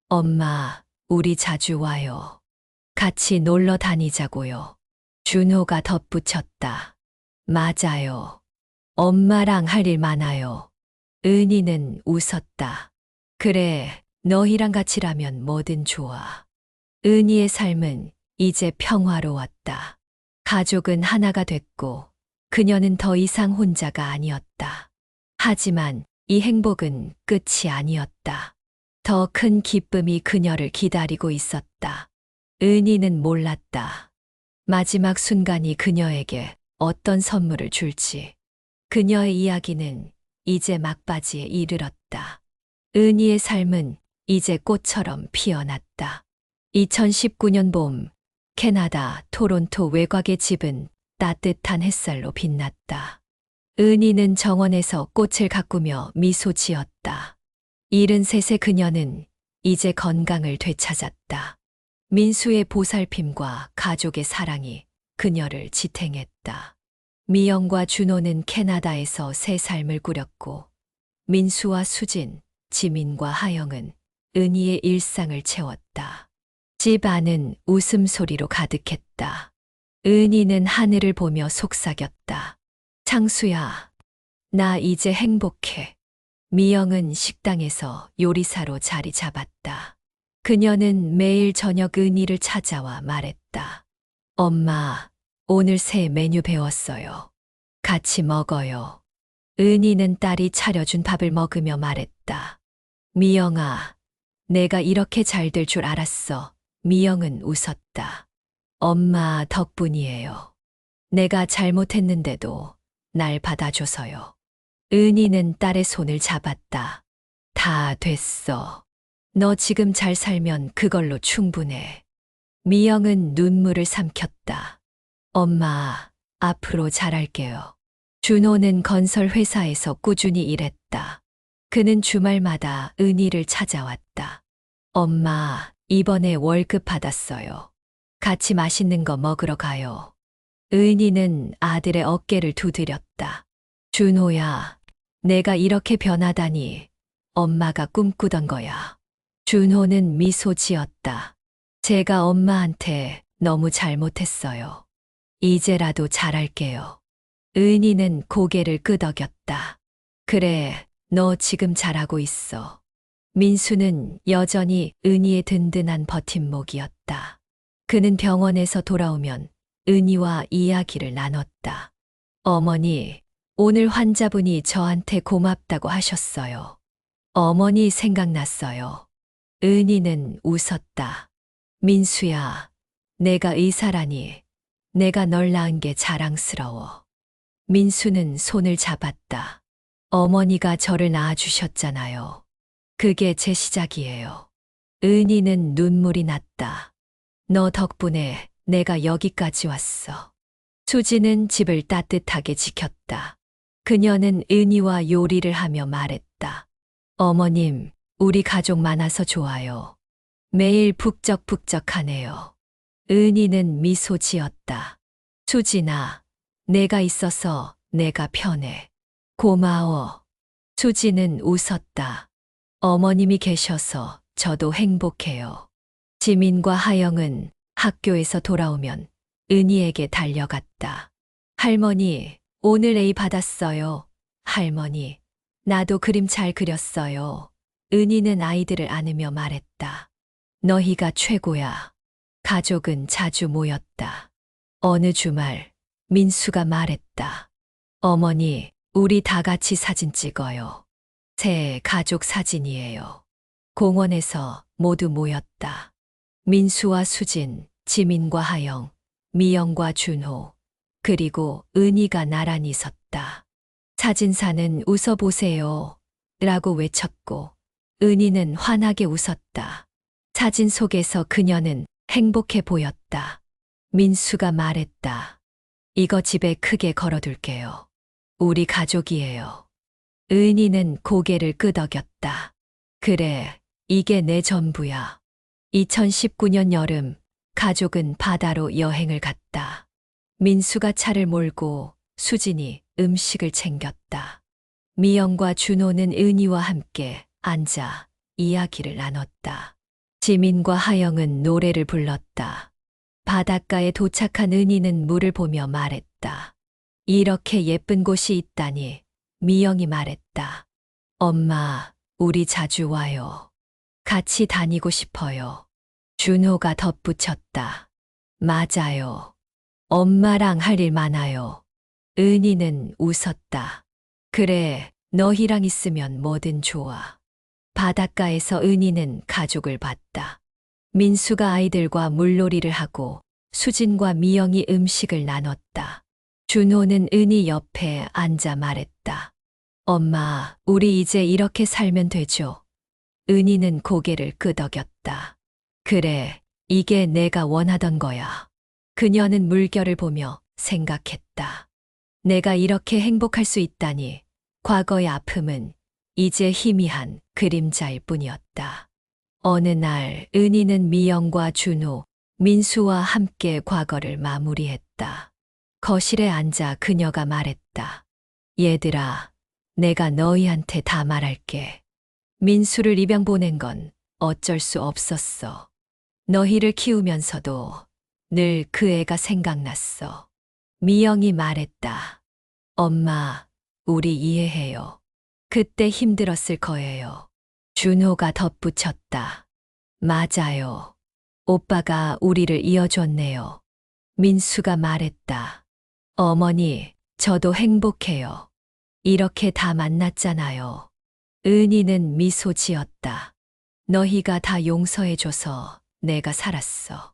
엄마, 우리 자주 와요. 같이 놀러 다니자고요. 준호가 덧붙였다. 맞아요. 엄마랑 할 일 많아요. 은희는 웃었다. 그래, 너희랑 같이라면 뭐든 좋아. 은희의 삶은 이제 평화로웠다. 가족은 하나가 됐고 그녀는 더 이상 혼자가 아니었다. 하지만 이 행복은 끝이 아니었다. 더 큰 기쁨이 그녀를 기다리고 있었다. 은희는 몰랐다. 마지막 순간이 그녀에게 어떤 선물을 줄지. 그녀의 이야기는 이제 막바지에 이르렀다. 은희의 삶은 이제 꽃처럼 피어났다. 2019년 봄, 캐나다 토론토 외곽의 집은 따뜻한 햇살로 빛났다. 은희는 정원에서 꽃을 가꾸며 미소 지었다. 73세 그녀는 이제 건강을 되찾았다. 민수의 보살핌과 가족의 사랑이 그녀를 지탱했다. 미영과 준호는 캐나다에서 새 삶을 꾸렸고 민수와 수진, 지민과 하영은 은희의 일상을 채웠다. 집 안은 웃음소리로 가득했다. 은희는 하늘을 보며 속삭였다. 창수야, 나 이제 행복해. 미영은 식당에서 요리사로 자리 잡았다. 그녀는 매일 저녁 은희를 찾아와 말했다. 엄마, 오늘 새 메뉴 배웠어요. 같이 먹어요. 은희는 딸이 차려준 밥을 먹으며 말했다. 미영아, 내가 이렇게 잘 될 줄 알았어. 미영은 웃었다. 엄마 덕분이에요. 내가 잘못했는데도 날 받아줘서요. 은희는 딸의 손을 잡았다. 다 됐어. 너 지금 잘 살면 그걸로 충분해. 미영은 눈물을 삼켰다. 엄마, 앞으로 잘할게요. 준호는 건설 회사에서 꾸준히 일했다. 그는 주말마다 은희를 찾아왔다. 엄마, 이번에 월급 받았어요. 같이 맛있는 거 먹으러 가요. 은희는 아들의 어깨를 두드렸다. 준호야, 내가 이렇게 변하다니 엄마가 꿈꾸던 거야. 준호는 미소 지었다. 제가 엄마한테 너무 잘못했어요. 이제라도 잘할게요. 은희는 고개를 끄덕였다. 그래, 너 지금 잘하고 있어. 민수는 여전히 은희의 든든한 버팀목이었다. 그는 병원에서 돌아오면 은희와 이야기를 나눴다. 어머니, 오늘 환자분이 저한테 고맙다고 하셨어요. 어머니 생각났어요. 은희는 웃었다. 민수야, 내가 의사라니, 내가 널 낳은 게 자랑스러워. 민수는 손을 잡았다. 어머니가 저를 낳아주셨잖아요. 그게 제 시작이에요. 은희는 눈물이 났다. 너 덕분에 내가 여기까지 왔어. 수지는 집을 따뜻하게 지켰다. 그녀는 은희와 요리를 하며 말했다. 어머님, 우리 가족 많아서 좋아요. 매일 북적북적하네요. 은희는 미소 지었다. 수진아, 내가 있어서 내가 편해. 고마워. 수지는 웃었다. 어머님이 계셔서 저도 행복해요. 지민과 하영은 학교에서 돌아오면 은희에게 달려갔다. 할머니, 오늘 A 받았어요. 할머니, 나도 그림 잘 그렸어요. 은희는 아이들을 안으며 말했다. 너희가 최고야. 가족은 자주 모였다. 어느 주말, 민수가 말했다. 어머니, 우리 다 같이 사진 찍어요. 새 가족 사진이에요. 공원에서 모두 모였다. 민수와 수진, 지민과 하영, 미영과 준호, 그리고 은희가 나란히 섰다. 사진사는 웃어보세요. 라고 외쳤고, 은희는 환하게 웃었다. 사진 속에서 그녀는 행복해 보였다. 민수가 말했다. 이거 집에 크게 걸어둘게요. 우리 가족이에요. 은희는 고개를 끄덕였다. 그래, 이게 내 전부야. 2019년 여름, 가족은 바다로 여행을 갔다. 민수가 차를 몰고 수진이 음식을 챙겼다. 미영과 준호는 은희와 함께 앉아 이야기를 나눴다. 지민과 하영은 노래를 불렀다. 바닷가에 도착한 은희는 물을 보며 말했다. 이렇게 예쁜 곳이 있다니. 미영이 말했다. 엄마, 우리 자주 와요. 같이 다니고 싶어요. 준호가 덧붙였다. 맞아요. 엄마랑 할 일 많아요. 은희는 웃었다. 그래, 너희랑 있으면 뭐든 좋아. 바닷가에서 은희는 가족을 봤다. 민수가 아이들과 물놀이를 하고 수진과 미영이 음식을 나눴다. 준호는 은희 옆에 앉아 말했다. 엄마, 우리 이제 이렇게 살면 되죠? 은희는 고개를 끄덕였다. 그래, 이게 내가 원하던 거야. 그녀는 물결을 보며 생각했다. 내가 이렇게 행복할 수 있다니, 과거의 아픔은 이제 희미한 그림자일 뿐이었다. 어느 날 은희는 미영과 준호, 민수와 함께 과거를 마무리했다. 거실에 앉아 그녀가 말했다. 얘들아, 내가 너희한테 다 말할게. 민수를 입양 보낸 건 어쩔 수 없었어. 너희를 키우면서도 늘 그 애가 생각났어. 미영이 말했다. 엄마, 우리 이해해요. 그때 힘들었을 거예요. 준호가 덧붙였다. 맞아요. 오빠가 우리를 이어줬네요. 민수가 말했다. 어머니, 저도 행복해요. 이렇게 다 만났잖아요. 은희는 미소 지었다. 너희가 다 용서해줘서 내가 살았어.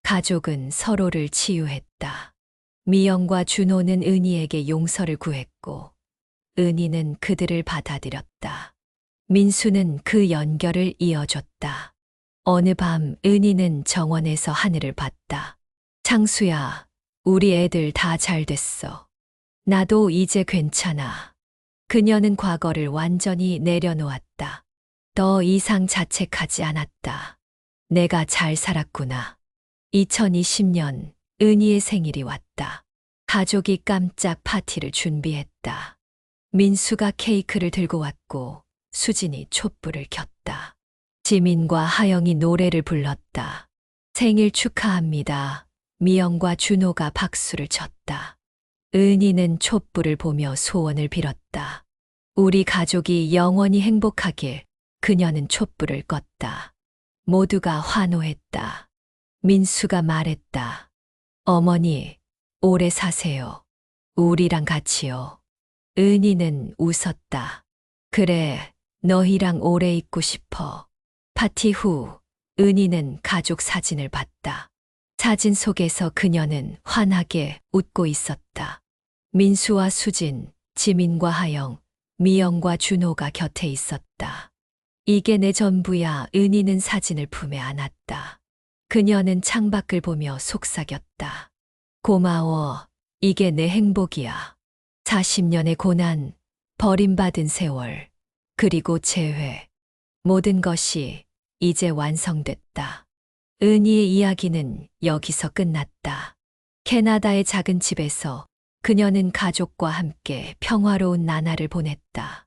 가족은 서로를 치유했다. 미영과 준호는 은희에게 용서를 구했고, 은희는 그들을 받아들였다. 민수는 그 연결을 이어줬다. 어느 밤 은희는 정원에서 하늘을 봤다. 창수야, 우리 애들 다 잘 됐어. 나도 이제 괜찮아. 그녀는 과거를 완전히 내려놓았다. 더 이상 자책하지 않았다. 내가 잘 살았구나. 2020년 은희의 생일이 왔다. 가족이 깜짝 파티를 준비했다. 민수가 케이크를 들고 왔고 수진이 촛불을 켰다. 지민과 하영이 노래를 불렀다. 생일 축하합니다. 미영과 준호가 박수를 쳤다. 은희는 촛불을 보며 소원을 빌었다. 우리 가족이 영원히 행복하길. 그녀는 촛불을 껐다. 모두가 환호했다. 민수가 말했다. 어머니, 오래 사세요. 우리랑 같이요. 은희는 웃었다. 그래, 너희랑 오래 있고 싶어. 파티 후, 은희는 가족 사진을 봤다. 사진 속에서 그녀는 환하게 웃고 있었다. 민수와 수진, 지민과 하영, 미영과 준호가 곁에 있었다. 이게 내 전부야. 은희는 사진을 품에 안았다. 그녀는 창밖을 보며 속삭였다. 고마워. 이게 내 행복이야. 40년의 고난, 버림받은 세월, 그리고 재회. 모든 것이 이제 완성됐다. 은희의 이야기는 여기서 끝났다. 캐나다의 작은 집에서 그녀는 가족과 함께 평화로운 나날을 보냈다.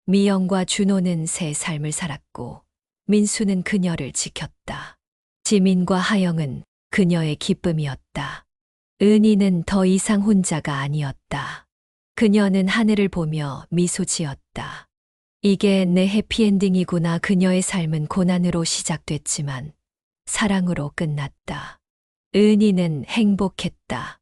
미영과 준호는 새 삶을 살았고 민수는 그녀를 지켰다. 지민과 하영은 그녀의 기쁨이었다. 은희는 더 이상 혼자가 아니었다. 그녀는 하늘을 보며 미소 지었다. 이게 내 해피엔딩이구나. 그녀의 삶은 고난으로 시작됐지만 사랑으로 끝났다. 은희는 행복했다.